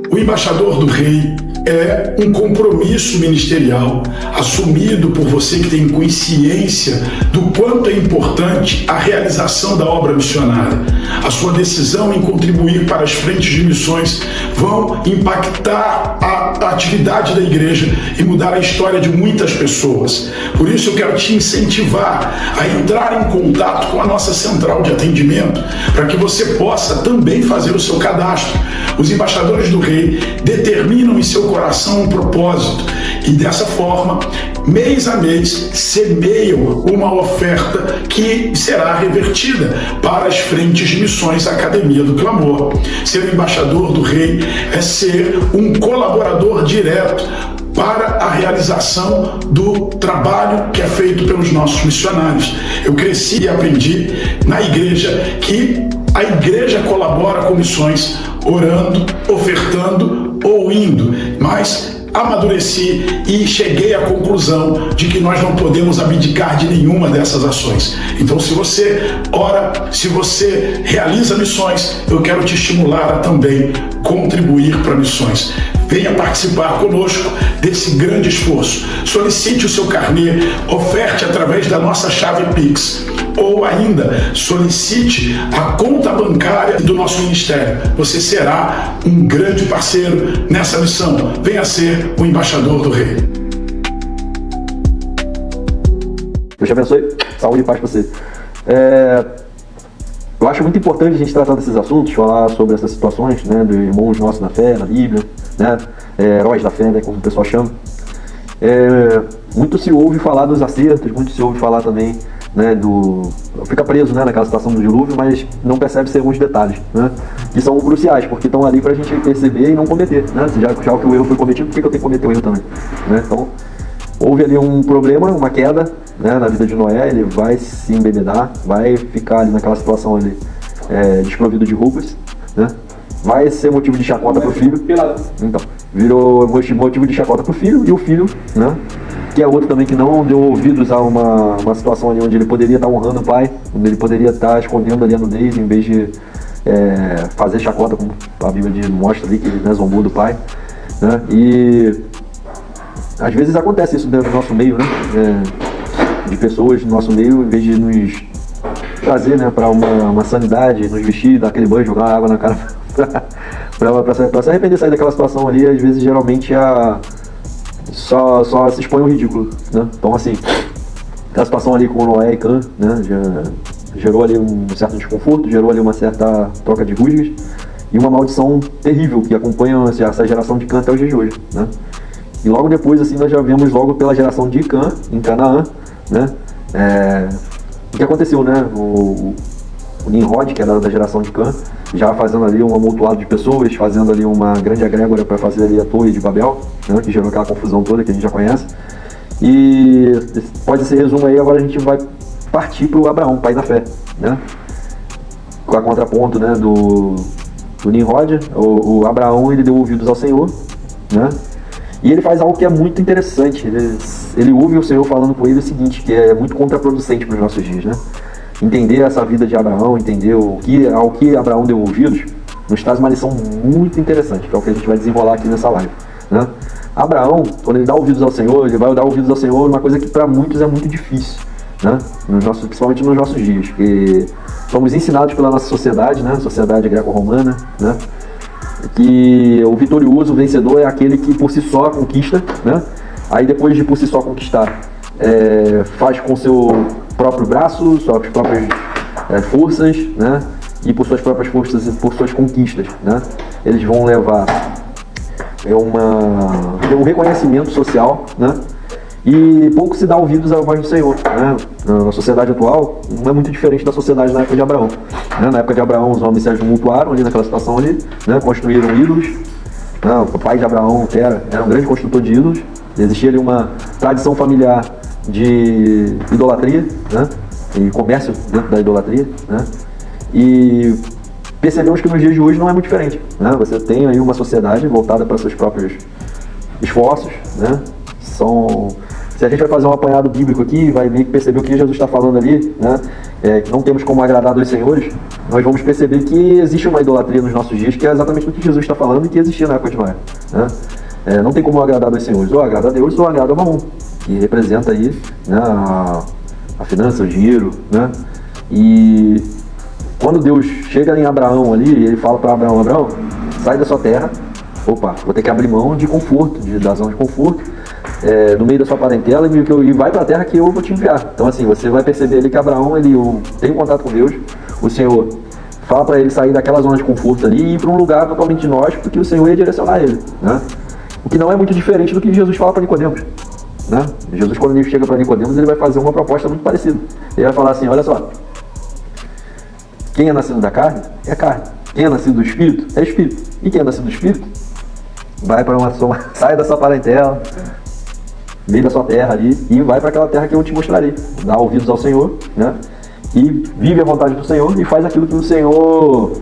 O embaixador do rei é um compromisso ministerial assumido por você que tem consciência do quanto é importante a realização da obra missionária. A sua decisão em contribuir para as frentes de missões vão impactar a atividade da igreja e mudar a história de muitas pessoas. Por isso eu quero te incentivar a entrar em contato com a nossa central de atendimento para que você possa também fazer o seu cadastro. Os embaixadores do rei determinam em seu coração um propósito e dessa forma, mês a mês, semeiam uma oferta que será revertida para as frentes de missões da Academia do Clamor. Ser embaixador do rei é ser um colaborador direto para a realização do trabalho que é feito pelos nossos missionários. Eu cresci e aprendi na igreja que a igreja colabora com missões orando, ofertando ou indo, mas amadureci e cheguei à conclusão de que nós não podemos abdicar de nenhuma dessas ações. Então, se você ora, se você realiza missões, eu quero te estimular a também contribuir para missões. Venha participar conosco desse grande esforço. Solicite o seu carnê, oferte através da nossa chave Pix, ou ainda solicite a conta bancária do nosso ministério. Você será um grande parceiro nessa missão. Venha ser o embaixador do rei. Deus te abençoe. Saúde e paz pra você. Eu acho muito importante a gente tratar desses assuntos, falar sobre essas situações, né, de irmãos nossos na fé, na Bíblia, né, heróis da fé, né, como o pessoal chama. Muito se ouve falar dos acertos, muito se ouve falar também, né, fica preso, né, naquela situação do dilúvio, mas não percebe-se alguns detalhes, né, que são cruciais, porque estão ali pra gente perceber e não cometer, né, já que o erro foi cometido, por que eu tenho que cometer o erro também, né, então houve ali um problema, uma queda, né, na vida de Noé, ele vai se embebedar, vai ficar ali naquela situação ali, desprovido de roupas, né, vai ser motivo de chacota pro filho, então, virou motivo de chacota pro filho, e o filho, né, que é outro também que não deu ouvidos a uma situação ali onde ele poderia estar honrando o pai, onde ele poderia estar escondendo ali a nudez, em vez de fazer chacota, como a Bíblia mostra ali, que ele, né, zombou do pai, né, e às vezes acontece isso dentro do nosso meio, né, de pessoas no nosso meio, em vez de nos trazer, né, para uma sanidade, nos vestir, dar aquele banho, jogar água na cara para se arrepender, sair daquela situação ali, às vezes geralmente só se expõe ao ridículo, né? Então assim, a situação ali com Noé e Cã, né, já gerou ali um certo desconforto, gerou ali uma certa troca de rusgas e uma maldição terrível que acompanha essa geração de Cã até os dias de hoje, né? E logo depois, assim, nós já vemos logo pela geração de Cã, em Canaã, né, o que aconteceu, né, o Nimrod, que era da geração de Cã, já fazendo ali um amontoado de pessoas, fazendo ali uma grande egrégora para fazer ali a torre de Babel, né, que gerou aquela confusão toda que a gente já conhece. E pode ser resumo aí, agora a gente vai partir para o Abraão, pai da fé, né, com a contraponto, né, do Nimrod. O Abraão, ele deu ouvidos ao Senhor, né, e ele faz algo que é muito interessante. Ele ouve o Senhor falando com ele o seguinte, que é muito contraproducente para os nossos dias, né? Entender essa vida de Abraão, entender ao que Abraão deu ouvidos, nos traz uma lição muito interessante, que é o que a gente vai desenrolar aqui nessa live, né? Abraão, quando ele dá ouvidos ao Senhor, ele vai dar ouvidos ao Senhor, uma coisa que para muitos é muito difícil, né? Principalmente nos nossos dias, que somos ensinados pela nossa sociedade, né? Sociedade greco-romana, né? Que o vitorioso, o vencedor é aquele que por si só conquista, né? Aí depois de por si só conquistar, faz com seu próprio braço, suas próprias forças, né? E por suas próprias forças e por suas conquistas, né? Eles vão levar um reconhecimento social, né? E pouco se dá ouvidos à voz do Senhor, né? Na sociedade atual, não é muito diferente da sociedade na época de Abraão, né? Na época de Abraão, os homens se tumultuaram ali naquela situação ali, né? Construíram ídolos, né? O pai de Abraão era um grande construtor de ídolos. Existia ali uma tradição familiar de idolatria, né? E comércio dentro da idolatria, né? E percebemos que nos dias de hoje não é muito diferente, né? Você tem aí uma sociedade voltada para seus próprios esforços, né? Se a gente vai fazer um apanhado bíblico aqui, vai ver que perceber o que Jesus está falando ali, né? Que não temos como agradar dois senhores, nós vamos perceber que existe uma idolatria nos nossos dias, que é exatamente o que Jesus está falando e que existia na época de Noé, né? Não tem como agradar dois senhores, ou agrada a Deus ou agrada a Mamon, que representa aí, né, a finança, o dinheiro, né? E quando Deus chega em Abraão ali, ele fala para Abraão, sai da sua terra, vou ter que abrir mão de conforto, da zona de conforto, no meio da sua parentela, e vai para a terra que eu vou te enviar. Então assim, você vai perceber ali que Abraão, ele tem um contato com Deus, o Senhor fala para ele sair daquela zona de conforto ali e ir para um lugar totalmente inóspito que o Senhor ia direcionar ele, né? O que não é muito diferente do que Jesus fala para Nicodemos, né? Jesus, quando ele chega para Nicodemos, ele vai fazer uma proposta muito parecida. Ele vai falar assim, olha só, quem é nascido da carne, é carne. Quem é nascido do Espírito, é Espírito. E quem é nascido do Espírito, vai para sai da sua parentela, veio da sua terra ali, e vai para aquela terra que eu te mostrarei. Dá ouvidos ao Senhor, né? E vive a vontade do Senhor e faz aquilo que o Senhor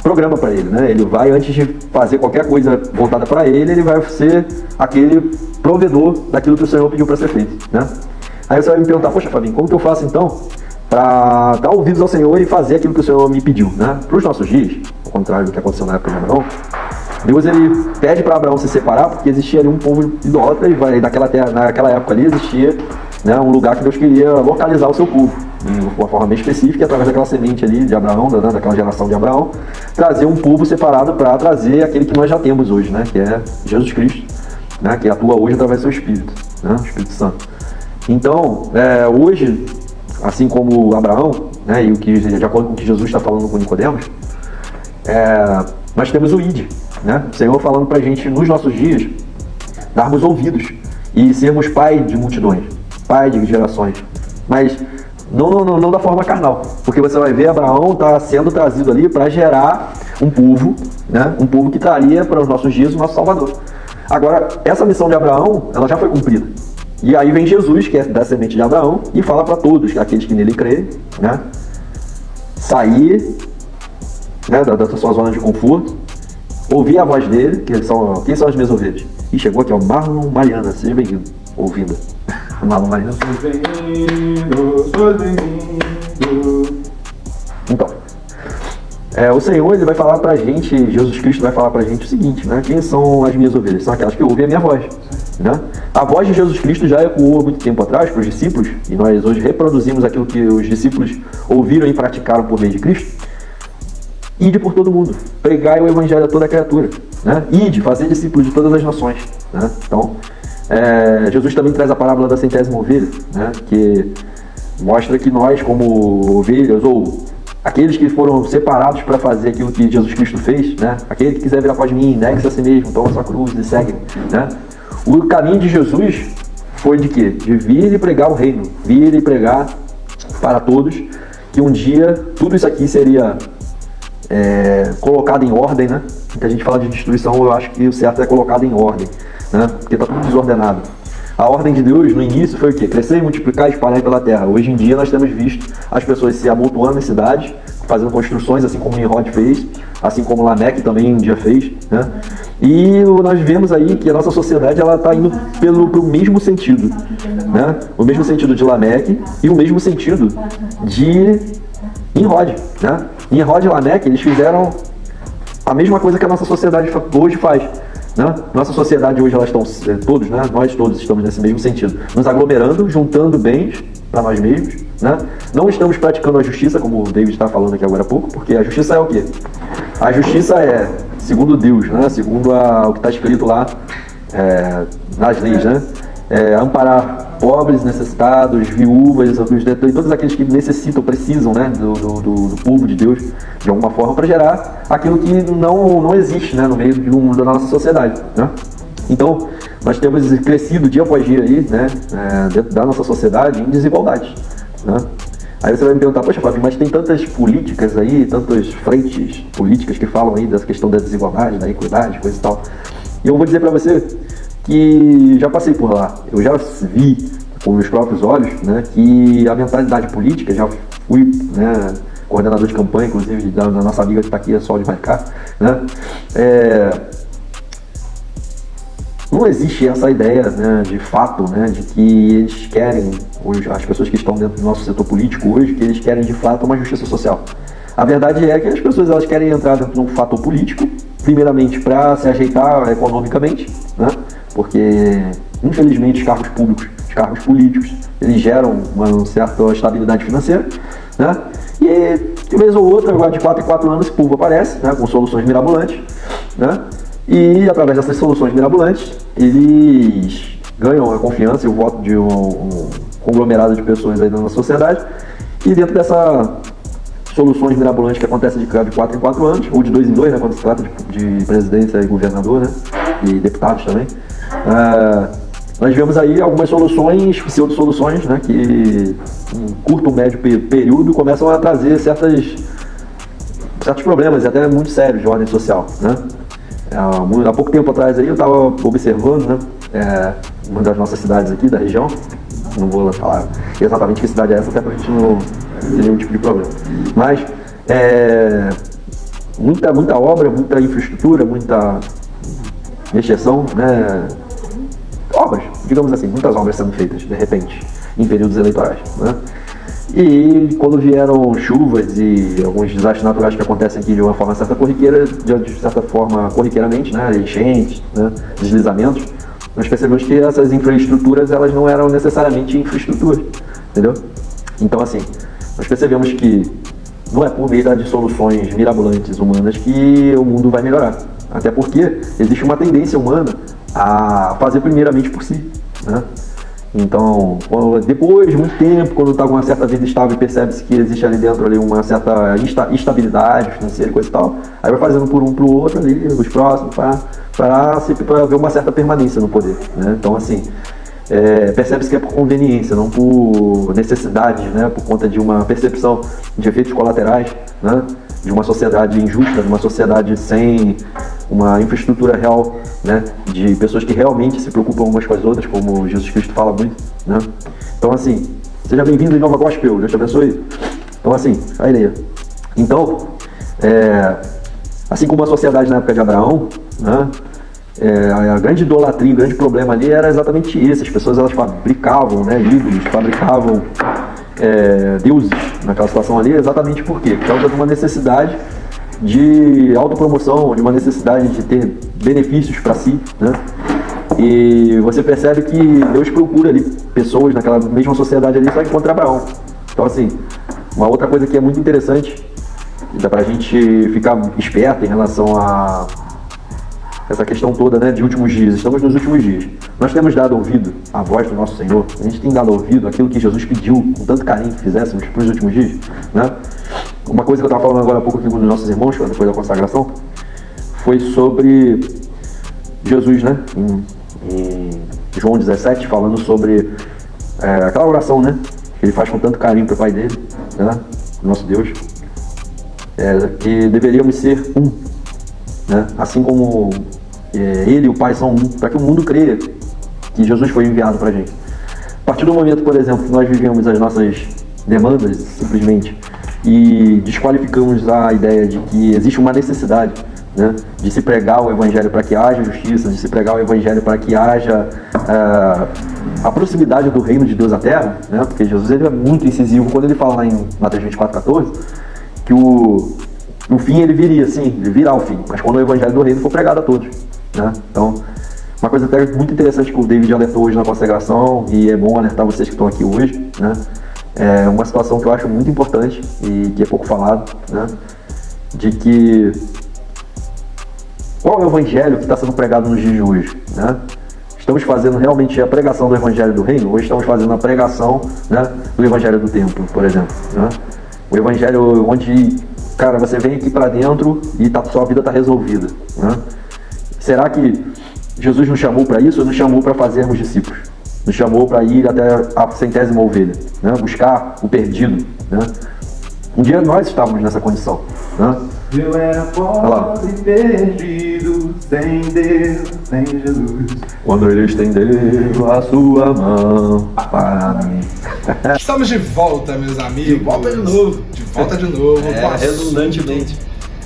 programa para ele, né? Ele vai, antes de fazer qualquer coisa voltada para ele, ele vai ser aquele provedor daquilo que o Senhor pediu para ser feito, né? Aí você vai me perguntar, poxa, Fabinho, como que eu faço então para dar ouvidos ao Senhor e fazer aquilo que o Senhor me pediu, né? Para os nossos dias, ao contrário do que aconteceu na época de Abraão, Deus, ele pede para Abraão se separar, porque existia ali um povo idólatra, e naquela época ali existia, né, um lugar que Deus queria localizar o seu povo, de uma forma bem específica, através daquela semente ali de Abraão, daquela geração de Abraão, trazer um povo separado para trazer aquele que nós já temos hoje, né, que é Jesus Cristo, né, que atua hoje através do seu Espírito, né, o Espírito Santo. Então, hoje, assim como Abraão, né, e de acordo com o que Jesus está falando com Nicodemos, nós temos o ID, né? O Senhor falando para a gente, nos nossos dias, darmos ouvidos e sermos pai de multidões, pai de gerações, mas não da forma carnal, porque você vai ver Abraão está sendo trazido ali para gerar um povo, né? Um povo que traria para os nossos dias o nosso Salvador. Agora, essa missão de Abraão, ela já foi cumprida. E aí vem Jesus, que é da semente de Abraão, e fala para todos, aqueles que nele creem, né? Sair, né, da sua zona de conforto, ouvir a voz dele, quem são as minhas ovelhas. E chegou aqui, ó, Marlon Mariana, seja bem-vindo, ouvindo. Marlon Mariana. Seja bem-vindo. Então, o Senhor, ele vai falar pra gente, Jesus Cristo vai falar pra gente o seguinte, né? Quem são as minhas ovelhas? São aquelas que ouvem a minha voz, né? A voz de Jesus Cristo já ecoou há muito tempo atrás para os discípulos, e nós hoje reproduzimos aquilo que os discípulos ouviram e praticaram por meio de Cristo. Ide por todo mundo, pregai o evangelho a toda criatura, né? Ide, fazer discípulos de todas as nações, né? Então, Jesus também traz a parábola da centésima ovelha, né? Que mostra que nós, como ovelhas, ou aqueles que foram separados para fazer aquilo que Jesus Cristo fez, né? Aquele que quiser vir após mim, negue-se a si mesmo, toma sua cruz e segue, né? O caminho de Jesus foi de quê? De vir e pregar o reino, vir e pregar para todos, que um dia tudo isso aqui seria colocado em ordem, né? Porque a gente fala de destruição, eu acho que o certo é colocado em ordem, né? Porque está tudo desordenado. A ordem de Deus no início foi o quê? Crescer, multiplicar e espalhar pela terra. Hoje em dia nós temos visto as pessoas se amontoando em cidades, fazendo construções, assim como Nimrod fez, assim como Lameque também um dia fez, né? E nós vemos aí que a nossa sociedade ela está indo pro mesmo sentido, né? O mesmo sentido de Lameque e o mesmo sentido de Nimrod, né? Nimrod e Lameque, eles fizeram a mesma coisa que a nossa sociedade hoje faz, né? Nossa sociedade hoje, elas estão todos, né? Nós todos estamos nesse mesmo sentido, nos aglomerando, juntando bens para nós mesmos, né? Não estamos praticando a justiça, como o David está falando aqui agora há pouco, porque a justiça é o quê? A justiça é, segundo Deus, né? Segundo o que está escrito lá nas leis, né? Amparar pobres, necessitados, viúvas, e todos aqueles que necessitam, precisam, né, do povo de Deus, de alguma forma, para gerar aquilo que não existe, né, no meio da nossa sociedade, né? Então, nós temos crescido dia após dia aí, né, dentro da nossa sociedade em desigualdades, né? Aí você vai me perguntar, poxa, Fábio, mas tem tantas políticas aí, tantas frentes políticas que falam aí dessa questão da desigualdade, da equidade, coisa e tal. E eu vou dizer para você que já passei por lá, eu já vi com meus próprios olhos, né, que a mentalidade política, já fui, né, coordenador de campanha, inclusive, da nossa amiga que está aqui, a Sol de Maricá, né, não existe essa ideia, né, de fato, né, de que eles querem, hoje, as pessoas que estão dentro do nosso setor político hoje, que eles querem de fato uma justiça social. A verdade é que as pessoas elas querem entrar dentro de um fator político, primeiramente para se ajeitar economicamente, né, porque infelizmente os cargos políticos, eles geram uma certa estabilidade financeira, né, e de vez ou outra, agora de 4 em 4 anos, esse povo aparece, né, com soluções mirabolantes, né, e através dessas soluções mirabolantes, eles ganham a confiança e o voto de um conglomerado de pessoas aí na nossa sociedade, e dentro dessas soluções mirabolantes que acontecem de 4 em 4 anos, ou de 2 em 2, né, quando se trata de presidência e governador, né, e deputados também, nós vemos aí algumas soluções, pseudo-soluções, né, que em curto ou médio período começam a trazer certos problemas, até muito sérios de ordem social, né. Há pouco tempo atrás aí eu estava observando, né, uma das nossas cidades aqui da região, não vou falar exatamente que cidade é essa, até para a gente não ter nenhum tipo de problema, mas muita obra, muita infraestrutura, muita exceção, né, obras, digamos assim, muitas obras sendo feitas de repente em períodos eleitorais, né? E quando vieram chuvas e alguns desastres naturais que acontecem aqui de uma forma corriqueiramente, né, enchentes, né, deslizamentos, nós percebemos que essas infraestruturas elas não eram necessariamente infraestruturas, entendeu? Então assim, nós percebemos que não é por meio de soluções mirabolantes humanas que o mundo vai melhorar, até porque existe uma tendência humana a fazer primeiramente por si, né? Então, depois de muito tempo, quando está com uma certa vida estável, percebe-se que existe ali dentro ali uma certa instabilidade financeira e coisa e tal, aí vai fazendo por um pro outro ali, os próximos, para ver uma certa permanência no poder, né? Então, assim, percebe-se que é por conveniência, não por necessidade, né? Por conta de uma percepção de efeitos colaterais, né? De uma sociedade injusta, de uma sociedade sem uma infraestrutura real, né? De pessoas que realmente se preocupam umas com as outras, como Jesus Cristo fala muito, né? Então, assim, seja bem-vindo em Nova Gospel, Deus te abençoe. Então, assim, a ideia. Então, assim como a sociedade na época de Abraão, né? A grande idolatria, o grande problema ali era exatamente esse. As pessoas, elas fabricavam, né, ídolos, fabricavam deuses naquela situação ali, exatamente por quê? Por causa de uma necessidade de autopromoção, de uma necessidade de ter benefícios para si, né? E você percebe que Deus procura ali pessoas naquela mesma sociedade ali só encontra Abraão. Então, assim, uma outra coisa que é muito interessante, dá pra gente ficar esperto em relação a essa questão toda, né, de últimos dias. Estamos nos últimos dias. Nós temos dado ouvido à voz do nosso Senhor. A gente tem dado ouvido àquilo que Jesus pediu com tanto carinho que fizéssemos para os últimos dias, né? Uma coisa que eu estava falando agora há pouco aqui com os nossos irmãos, depois da consagração, foi sobre Jesus, né? Em João 17, falando sobre aquela oração, né? Que ele faz com tanto carinho para o Pai dele, né? Nosso Deus. Que deveríamos ser um, né? Assim como ele e o Pai são um, para que o mundo creia que Jesus foi enviado para a gente. A partir do momento, por exemplo, que nós vivemos as nossas demandas, simplesmente, e desqualificamos a ideia de que existe uma necessidade, né, de se pregar o Evangelho para que haja justiça, de se pregar o Evangelho para que haja a proximidade do reino de Deus à terra, né, porque Jesus ele é muito incisivo quando ele fala lá em Mateus 24:14, que o fim ele viria, sim, ele virá o fim, mas quando o Evangelho do reino for pregado a todos, né? Então, uma coisa até muito interessante que o David alertou hoje na consagração, e é bom alertar vocês que estão aqui hoje, né? É uma situação que eu acho muito importante e que é pouco falado, né? De que qual é o Evangelho que está sendo pregado nos dias de hoje, né? Estamos fazendo realmente a pregação do Evangelho do reino, ou estamos fazendo a pregação, né, do Evangelho do templo, por exemplo, né? O Evangelho onde, cara, você vem aqui para dentro e sua vida está resolvida, né? Será que Jesus nos chamou para isso ou nos chamou para fazermos discípulos? Nos chamou para ir até a 100ª ovelha, né? Buscar o perdido, né? Um dia nós estávamos nessa condição, né? Eu era pobre e perdido, sem Deus, sem Jesus. Quando ele estendeu a sua mão para mim. Estamos de volta, meus amigos. De volta de novo. De volta de novo. com assunto Redundantemente.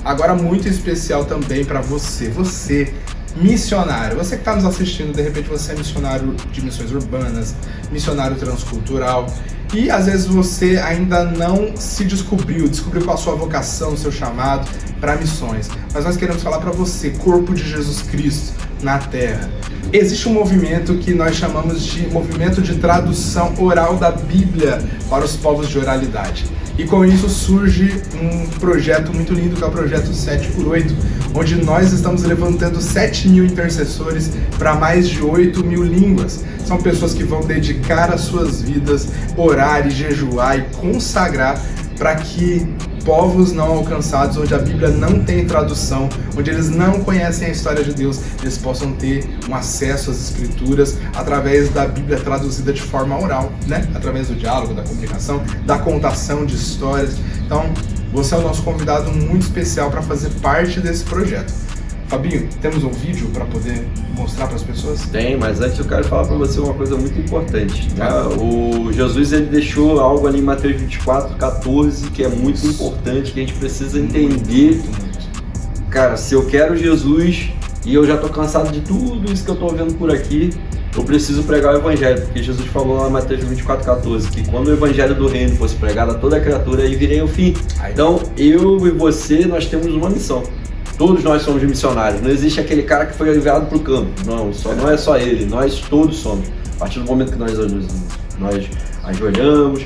Agora muito especial também para você. Você, missionário. Você que está nos assistindo, de repente você é missionário de missões urbanas, missionário transcultural. E às vezes você ainda não se descobriu qual a sua vocação, o seu chamado para missões. Mas nós queremos falar para você, corpo de Jesus Cristo na Terra. Existe um movimento que nós chamamos de movimento de tradução oral da Bíblia para os povos de oralidade. E com isso surge um projeto muito lindo, que é o projeto 7x8, onde nós estamos levantando 7.000 intercessores para mais de 8.000 línguas. São pessoas que vão dedicar as suas vidas, orar e jejuar e consagrar para que povos não alcançados, onde a Bíblia não tem tradução, onde eles não conhecem a história de Deus, eles possam ter um acesso às Escrituras através da Bíblia traduzida de forma oral, né? Através do diálogo, da comunicação, da contação de histórias. Então, você é o nosso convidado muito especial para fazer parte desse projeto. Fabinho, temos um vídeo para poder mostrar para as pessoas? Tem, mas antes eu quero falar para você uma coisa muito importante, né? O Jesus ele deixou algo ali em Mateus 24:14 que é muito importante, que a gente precisa entender. Cara, se eu quero Jesus e eu já tô cansado de tudo isso que eu tô vendo por aqui, eu preciso pregar o Evangelho, porque Jesus falou lá em Mateus 24:14 que quando o Evangelho do reino fosse pregado a toda a criatura, aí virei o fim. Então, eu e você, nós temos uma missão. Todos nós somos missionários, não existe aquele cara que foi enviado para o campo, não é só ele, nós todos somos. A partir do momento que nós ajoelhamos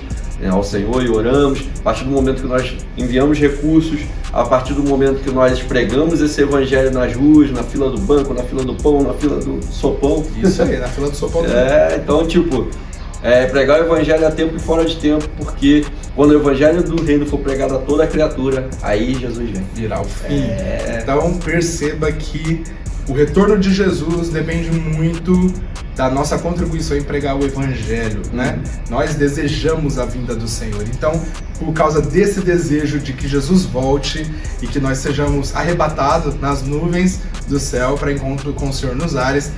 ao Senhor e oramos, a partir do momento que nós enviamos recursos, a partir do momento que nós pregamos esse evangelho nas ruas, na fila do banco, na fila do pão, na fila do sopão. Isso aí, na fila do sopão. Então, tipo, pregar o evangelho a tempo e fora de tempo, porque quando o evangelho do reino for pregado a toda a criatura, aí Jesus vem. Virá o fim. Então perceba que o retorno de Jesus depende muito da nossa contribuição em pregar o evangelho, né? Nós desejamos a vinda do Senhor. Então, por causa desse desejo de que Jesus volte e que nós sejamos arrebatados nas nuvens do céu para encontro com o Senhor nos ares,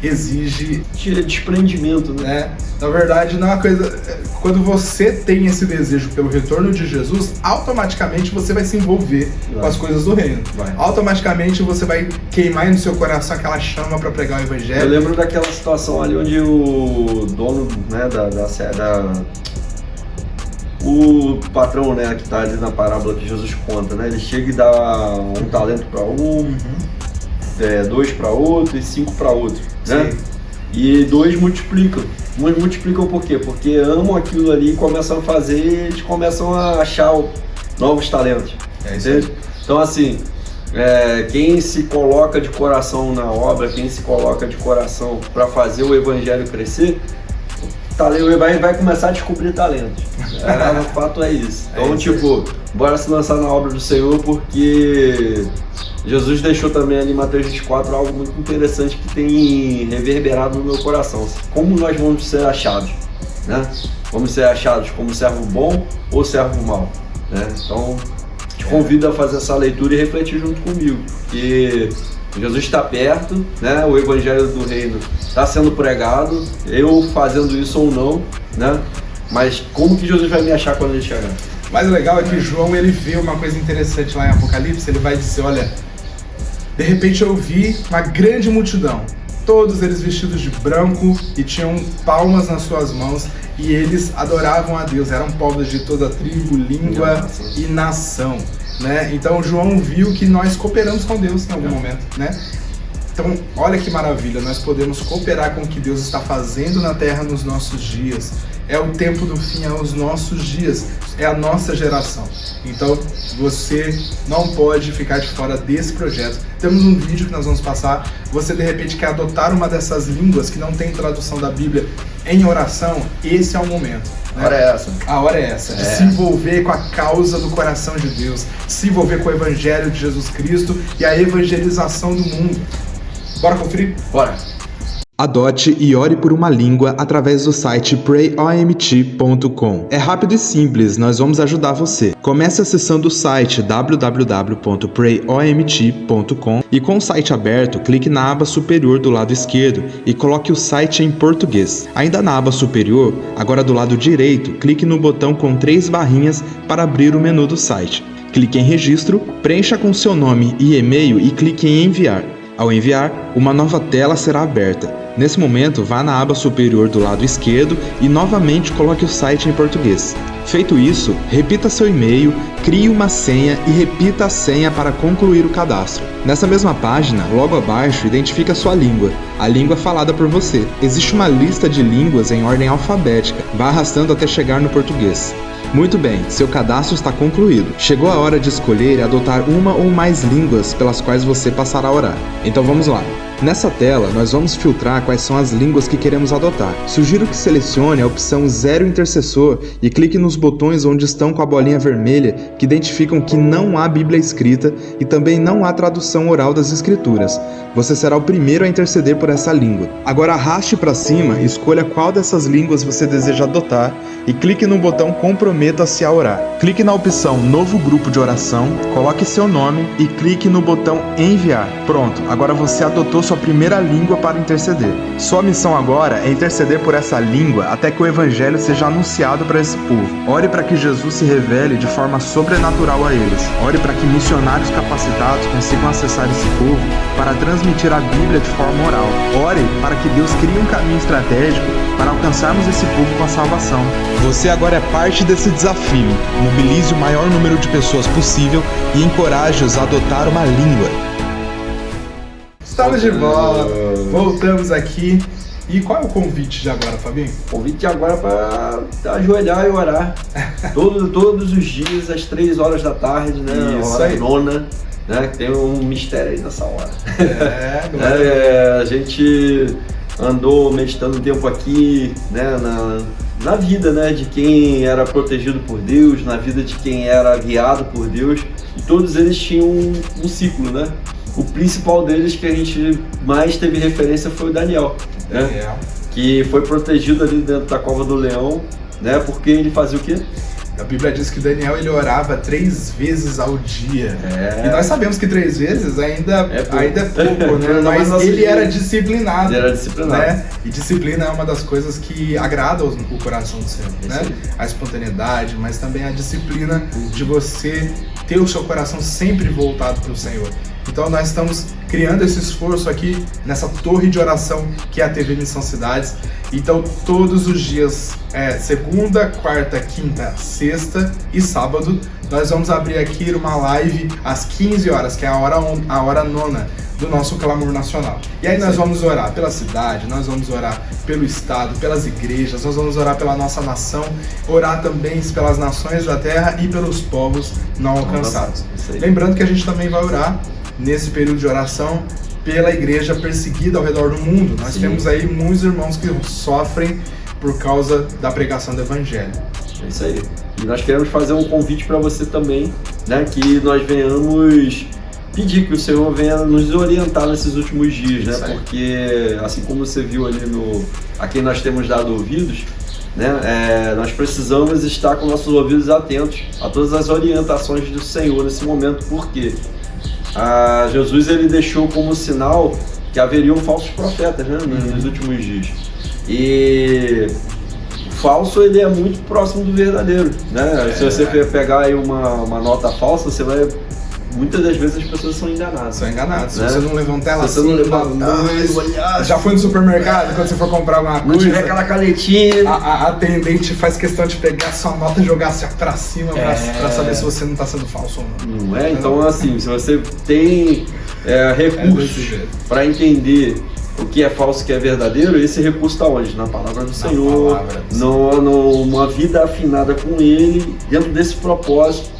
exige desprendimento, né? Na verdade, não é uma coisa. Quando você tem esse desejo pelo retorno de Jesus, automaticamente você vai se envolver com as coisas do reino. Automaticamente você vai queimar no seu coração aquela chama para pregar o evangelho. Eu lembro daquela situação ali onde o dono, né, o patrão, né, que tá ali na parábola que Jesus conta, né? Ele chega e dá um talento para um, 2 para outro e 5 para outro, né? E 2 multiplicam. Uns multiplicam por quê? Porque amam aquilo ali e começam a fazer, e eles começam a achar novos talentos. Entende? Então, assim, quem se coloca de coração na obra, quem se coloca de coração para fazer o evangelho crescer, vai começar a descobrir talentos. O fato é isso. Então, bora se lançar na obra do Senhor, porque Jesus deixou também ali em Mateus 24 algo muito interessante que tem reverberado no meu coração. Como nós vamos ser achados, né? Vamos ser achados como servo bom ou servo mau, né? Então, te convido a fazer essa leitura e refletir junto comigo, porque Jesus está perto, né? O evangelho do reino está sendo pregado, eu fazendo isso ou não, né? Mas como que Jesus vai me achar quando ele chegar? O mais legal é que João, ele vê uma coisa interessante lá em Apocalipse. Ele vai dizer, olha, de repente eu vi uma grande multidão, todos eles vestidos de branco e tinham palmas nas suas mãos, e eles adoravam a Deus. Eram povos de toda tribo, língua e nação, né? Então João viu que nós cooperamos com Deus em algum momento, né? Então, olha que maravilha, nós podemos cooperar com o que Deus está fazendo na terra nos nossos dias. É o tempo do fim, é os nossos dias, é a nossa geração. Então, você não pode ficar de fora desse projeto. Temos um vídeo que nós vamos passar. Você, de repente, quer adotar uma dessas línguas que não tem tradução da Bíblia em oração, esse é o momento. A hora é essa. A hora é essa, de se envolver com a causa do coração de Deus, se envolver com o Evangelho de Jesus Cristo e a evangelização do mundo. Bora conferir? Bora! Adote e ore por uma língua através do site prayomt.com. É rápido e simples, nós vamos ajudar você. Comece acessando o site www.prayomt.com e com o site aberto, clique na aba superior do lado esquerdo e coloque o site em português. Ainda na aba superior, agora do lado direito, clique no botão com 3 barrinhas para abrir o menu do site. Clique em registro, preencha com seu nome e e-mail e clique em enviar. Ao enviar, uma nova tela será aberta. Nesse momento, vá na aba superior do lado esquerdo e novamente coloque o site em português. Feito isso, repita seu e-mail, crie uma senha e repita a senha para concluir o cadastro. Nessa mesma página, logo abaixo, identifique a sua língua, a língua falada por você. Existe uma lista de línguas em ordem alfabética. Vá arrastando até chegar no português. Muito bem, seu cadastro está concluído. Chegou a hora de escolher e adotar uma ou mais línguas pelas quais você passará a orar. Então vamos lá. Nessa tela, nós vamos filtrar quais são as línguas que queremos adotar. Sugiro que selecione a opção 0 intercessor e clique nos botões onde estão com a bolinha vermelha que identificam que não há Bíblia escrita e também não há tradução oral das Escrituras. Você será o primeiro a interceder por essa língua. Agora arraste para cima e escolha qual dessas línguas você deseja adotar e clique no botão Comprometa-se a orar. Clique na opção Novo Grupo de Oração, coloque seu nome e clique no botão Enviar. Pronto, agora você adotou sua primeira língua para interceder. Sua missão agora é interceder por essa língua até que o Evangelho seja anunciado para esse povo. Ore para que Jesus se revele de forma sobrenatural a eles. Ore para que missionários capacitados consigam acessar esse povo para transmitir a Bíblia de forma oral. Ore para que Deus crie um caminho estratégico para alcançarmos esse povo com a salvação. Você agora é parte desse desafio. Mobilize o maior número de pessoas possível e encoraje-os a adotar uma língua. Estamos de volta, voltamos aqui. E qual é o convite de agora, Fabinho? O convite de agora é para ajoelhar e orar. Todos os dias, às 3 horas da tarde, né? Isso hora aí. nona, né? Tem um mistério aí nessa hora. É, a gente andou meditando um tempo aqui, né, na vida, né, de quem era protegido por Deus, na vida de quem era guiado por Deus, e todos eles tinham um ciclo, né? O principal deles que a gente mais teve referência foi o Daniel, né? Que foi protegido ali dentro da cova do leão, né? Porque ele fazia o quê? A Bíblia diz que Daniel ele orava 3 vezes ao dia. E nós sabemos que 3 vezes ainda é pouco, né? Mas ele era disciplinado. Ele era disciplinado. Né? E disciplina é uma das coisas que agrada o coração do Senhor, né? A espontaneidade, mas também a disciplina de você ter o seu coração sempre voltado para o Senhor. Então nós estamos criando esse esforço aqui nessa torre de oração que é a TV Missão Cidades. Então todos os dias, segunda, quarta, quinta, sexta e sábado, nós vamos abrir aqui uma live às 15 horas, que é a hora nona do nosso clamor nacional. E aí nós vamos orar pela cidade, nós vamos orar pelo estado, pelas igrejas, nós vamos orar pela nossa nação, orar também pelas nações da terra e pelos povos não alcançados. Lembrando que a gente também vai orar nesse período de oração pela igreja perseguida ao redor do mundo. Nós temos aí muitos irmãos que sofrem por causa da pregação do evangelho. É isso aí. E nós queremos fazer um convite para você também, né, que nós venhamos pedir que o Senhor venha nos orientar nesses últimos dias, né? Porque assim como você viu ali a quem nós temos dado ouvidos, né, nós precisamos estar com nossos ouvidos atentos a todas as orientações do Senhor nesse momento, porque Jesus ele deixou como sinal que haveriam falsos profetas, né, nos últimos dias. E o falso ele é muito próximo do verdadeiro, né? Se você pegar aí uma nota falsa, você vai... Muitas das vezes as pessoas são enganadas. São enganadas. Né? Se você não levantar ela assim, já foi no supermercado, quando você for comprar alguma coisa, não tiver aquela canetinha, a atendente faz questão de pegar a sua nota e jogar assim pra cima pra saber se você não tá sendo falso ou não. Não é? Então assim, se você tem recursos para entender o que é falso e o que é verdadeiro, esse recurso está onde? Na palavra do Senhor, numa vida afinada com Ele, dentro desse propósito.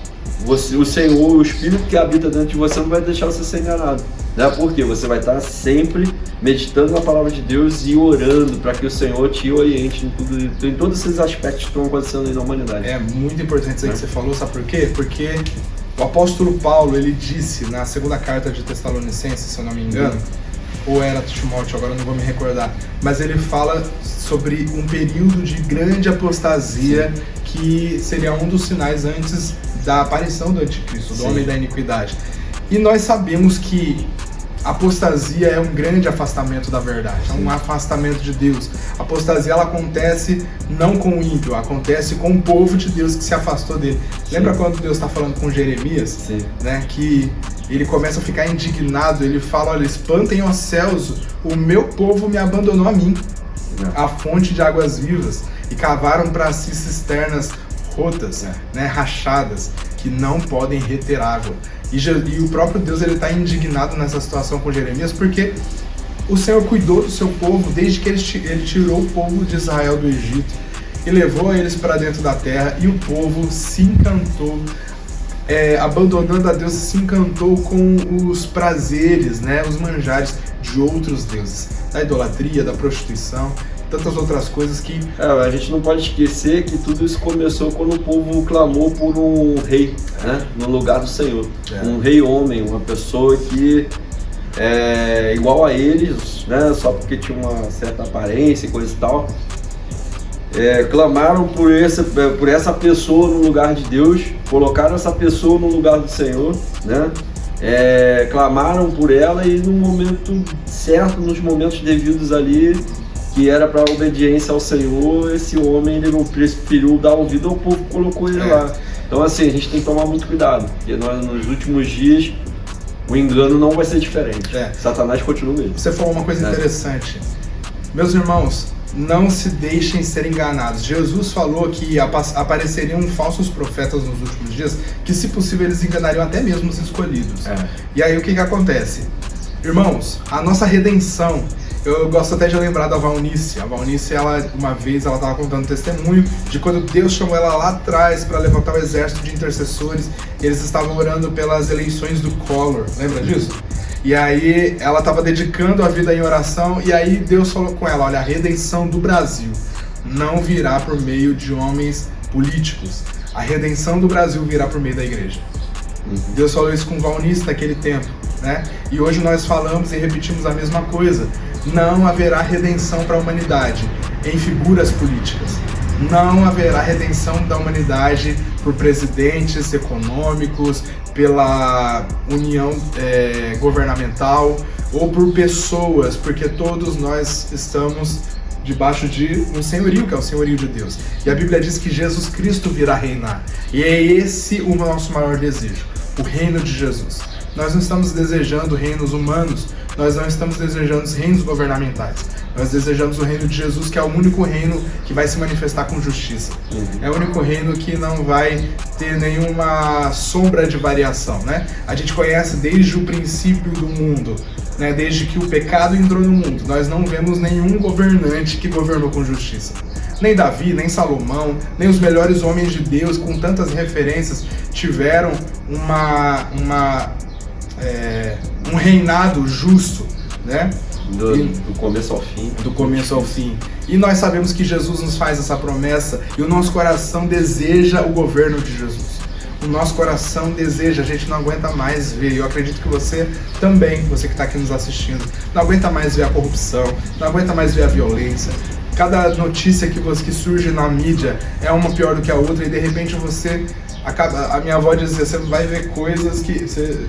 O Senhor, o Espírito que habita dentro de você não vai deixar você ser enganado, né? Porque você vai estar sempre meditando na palavra de Deus e orando para que o Senhor te oriente em todos esses aspectos que estão acontecendo aí na humanidade. É muito importante isso aí que você falou, sabe por quê? Porque o apóstolo Paulo, ele disse na segunda carta de Tessalonicenses, se eu não me engano, ou era Timóteo, agora não vou me recordar, mas ele fala sobre um período de grande apostasia que seria um dos sinais antes da aparição do anticristo, do homem da iniquidade. E nós sabemos que a apostasia é um grande afastamento da verdade, é um afastamento de Deus. A apostasia ela acontece não com o ímpio, acontece com o povo de Deus que se afastou dele. Lembra quando Deus está falando com Jeremias, né, que ele começa a ficar indignado, ele fala, olha, espantem os céus, o meu povo me abandonou a mim, a fonte de águas vivas, e cavaram para si cisternas rotas, né, rachadas, que não podem reter água. E o próprio Deus ele está indignado nessa situação com Jeremias, porque o Senhor cuidou do seu povo desde que ele tirou o povo de Israel do Egito e levou eles para dentro da terra, e o povo se encantou, abandonando a Deus, se encantou com os prazeres, né, os manjares de outros deuses, da idolatria, da prostituição, tantas outras coisas que... a gente não pode esquecer que tudo isso começou quando o povo clamou por um rei, né, no lugar do Senhor. Um rei homem, uma pessoa que é igual a eles, né, só porque tinha uma certa aparência e coisa e tal. Clamaram por essa pessoa no lugar de Deus, colocaram essa pessoa no lugar do Senhor, né? Clamaram por ela, e no momento certo, nos momentos devidos ali, que era para obediência ao Senhor, esse homem ele não preferiu dar ouvido ao povo, colocou ele lá. Então assim, a gente tem que tomar muito cuidado, porque nos últimos dias o engano não vai ser diferente. Satanás continua mesmo. Você falou uma coisa interessante. Meus irmãos, não se deixem ser enganados. Jesus falou que apareceriam falsos profetas nos últimos dias, que se possível eles enganariam até mesmo os escolhidos. E aí o que acontece? Irmãos, a nossa redenção, eu gosto até de lembrar da Valnice. A Valnice, uma vez, ela estava contando testemunho de quando Deus chamou ela lá atrás para levantar o exército de intercessores. Eles estavam orando pelas eleições do Collor, lembra disso? E aí ela estava dedicando a vida em oração, e aí Deus falou com ela, olha, a redenção do Brasil não virá por meio de homens políticos. A redenção do Brasil virá por meio da igreja. Deus falou isso com Valnice naquele tempo, né? E hoje nós falamos e repetimos a mesma coisa. Não haverá redenção para a humanidade em figuras políticas. Não haverá redenção da humanidade por presidentes econômicos, pela união governamental ou por pessoas, porque todos nós estamos debaixo de um senhorio, que é o senhorio de Deus. E a Bíblia diz que Jesus Cristo virá reinar. E é esse o nosso maior desejo, o reino de Jesus. Nós não estamos desejando reinos humanos, nós não estamos desejando reinos governamentais. Nós desejamos o reino de Jesus, que é o único reino que vai se manifestar com justiça. É o único reino que não vai ter nenhuma sombra de variação, né? A gente conhece desde o princípio do mundo, né? Desde que o pecado entrou no mundo, nós não vemos nenhum governante que governou com justiça. Nem Davi, nem Salomão, nem os melhores homens de Deus, com tantas referências, tiveram um reinado justo, né? Do começo ao fim. Do começo ao fim. E nós sabemos que Jesus nos faz essa promessa e o nosso coração deseja o governo de Jesus. O nosso coração deseja, a gente não aguenta mais ver, eu acredito que você também, você que está aqui nos assistindo, não aguenta mais ver a corrupção, não aguenta mais ver a violência. Cada notícia que surge na mídia é uma pior do que a outra e de repente você acaba, a minha avó dizia, você vai ver coisas que você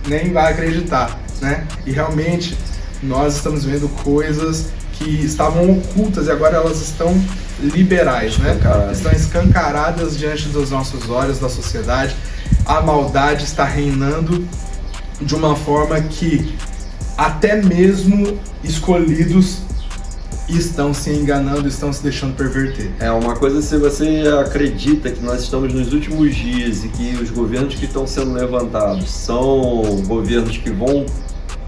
nem vai acreditar, né? E realmente nós estamos vendo coisas que estavam ocultas e agora elas estão liberais, né? Estão escancaradas diante dos nossos olhos, da sociedade. A maldade está reinando de uma forma que até mesmo escolhidos estão se enganando, estão se deixando perverter. É uma coisa, se você acredita que nós estamos nos últimos dias e que os governos que estão sendo levantados são governos que vão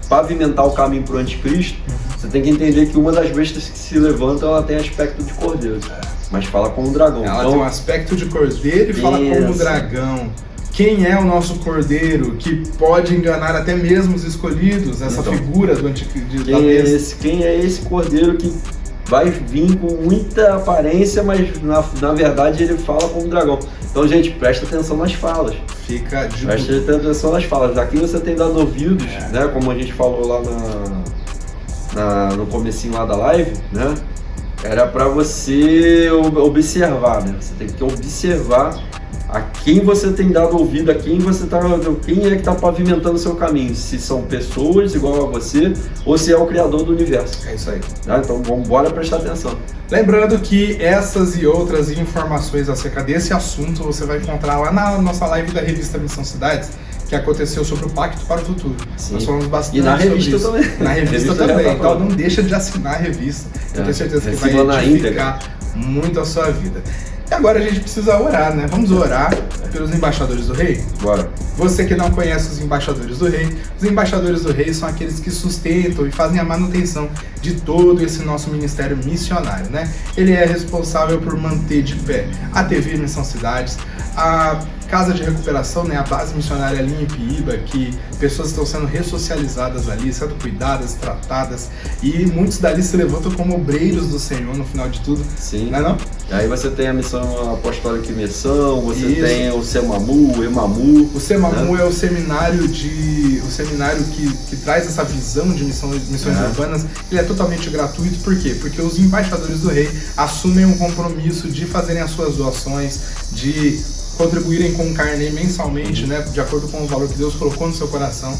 pavimentar o caminho para o anticristo, você tem que entender que uma das bestas que se levanta, ela tem aspecto de cordeiro, mas fala como um dragão. Ela então, tem um aspecto de cordeiro e fala como um dragão. Quem é o nosso cordeiro que pode enganar até mesmo os escolhidos, essa figura do anticristo? Quem é esse cordeiro que vai vir com muita aparência, mas na verdade ele fala como um dragão? Então, gente, presta atenção nas falas. Presta atenção nas falas. Aqui você tem dado ouvidos, né? Como a gente falou lá no comecinho lá da live, né? Era para você observar, né? Você tem que observar a quem você tem dado ouvido, quem é que está pavimentando o seu caminho, se são pessoas igual a você ou se é o Criador do Universo. É isso aí. Tá? Então vamos prestar atenção. Lembrando que essas e outras informações acerca desse assunto você vai encontrar lá na nossa live da revista Missão Cidades, que aconteceu sobre o Pacto para o Futuro. Sim. Nós falamos bastante e na revista sobre isso. Também. Na revista também. Então não deixa de assinar a revista. Eu tenho certeza que vai edificar muito a sua vida. E agora a gente precisa orar, né? Vamos orar pelos embaixadores do rei? Bora. Você que não conhece os embaixadores do rei, os embaixadores do rei são aqueles que sustentam e fazem a manutenção de todo esse nosso ministério missionário, né? Ele é responsável por manter de pé a TV Missão Cidades, a Casa de Recuperação, né, a base missionária ali em Ipiíba, que pessoas estão sendo ressocializadas ali, sendo cuidadas, tratadas, e muitos dali se levantam como obreiros do Senhor no final de tudo. Sim. Não é não? Aí você tem a missão apostólica e missão, você tem o SEMAMU, o EMAMU. O SEMAMU é o seminário que traz essa visão de missões urbanas. Ele é totalmente gratuito, por quê? Porque os embaixadores do rei assumem um compromisso de fazerem as suas doações, de contribuírem com o Carnê mensalmente, né, de acordo com o valor que Deus colocou no seu coração.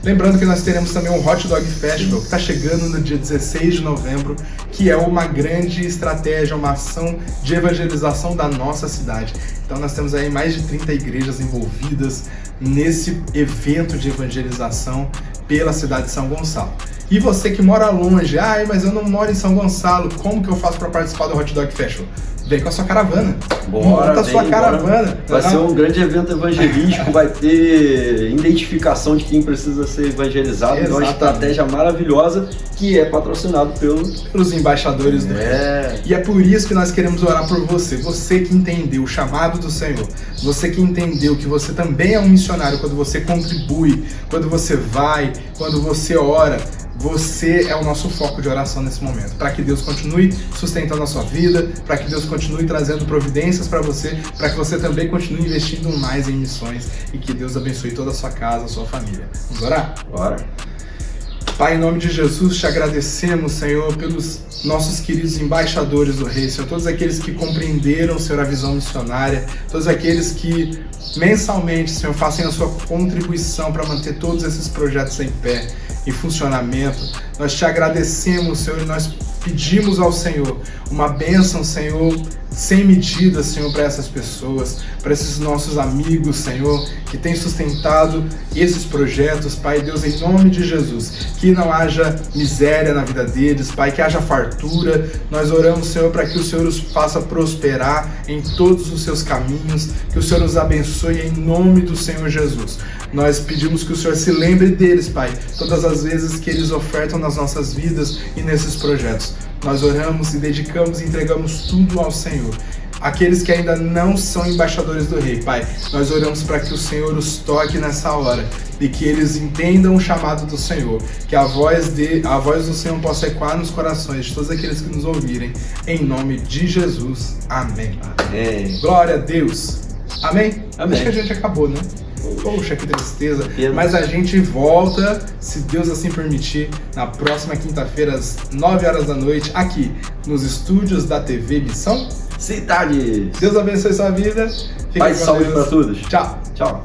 Lembrando que nós teremos também um Hot Dog Festival, que está chegando no dia 16 de novembro, que é uma grande estratégia, uma ação de evangelização da nossa cidade. Então nós temos aí mais de 30 igrejas envolvidas nesse evento de evangelização pela cidade de São Gonçalo. E você que mora longe, mas eu não moro em São Gonçalo, como que eu faço para participar do Hot Dog Festival? vem com a sua caravana. Bora, monta a sua caravana. Vai ser um grande evento evangelístico, vai ter identificação de quem precisa ser evangelizado. Então, uma estratégia maravilhosa que é patrocinado pelos embaixadores do Rei. E é por isso que nós queremos orar por você. Você que entendeu o chamado do Senhor. Você que entendeu que você também é um missionário quando você contribui, quando você vai, quando você ora. Você é o nosso foco de oração nesse momento, para que Deus continue sustentando a sua vida, para que Deus continue trazendo providências para você, para que você também continue investindo mais em missões e que Deus abençoe toda a sua casa, a sua família. Vamos orar? Bora. Pai, em nome de Jesus, te agradecemos, Senhor, pelos nossos queridos embaixadores do Rei, Senhor, todos aqueles que compreenderam, Senhor, a visão missionária, todos aqueles que mensalmente, Senhor, fazem a sua contribuição para manter todos esses projetos em pé, em funcionamento. Nós te agradecemos, Senhor, e nós pedimos ao Senhor uma bênção, Senhor, sem medida, Senhor, para essas pessoas, para esses nossos amigos, Senhor, que têm sustentado esses projetos, Pai Deus, em nome de Jesus, que não haja miséria na vida deles, Pai, que haja fartura. Nós oramos, Senhor, para que o Senhor os faça prosperar em todos os seus caminhos, que o Senhor os abençoe em nome do Senhor Jesus. Nós pedimos que o Senhor se lembre deles, Pai, todas as vezes que eles ofertam nas nossas vidas e nesses projetos. Nós oramos e dedicamos e entregamos tudo ao Senhor. Aqueles que ainda não são embaixadores do Rei, Pai, nós oramos para que o Senhor os toque nessa hora e que eles entendam o chamado do Senhor, que a voz do Senhor possa ecoar nos corações de todos aqueles que nos ouvirem, em nome de Jesus. Amém. Amém. Glória a Deus. Amém? Amém. Acho que a gente acabou, né? Poxa, que tristeza. Mas a gente volta, se Deus assim permitir, na próxima quinta-feira, às 9 horas da noite, aqui, nos estúdios da TV Missão Cidade. Deus abençoe sua vida. Paz e saúde para todos. Tchau. Tchau.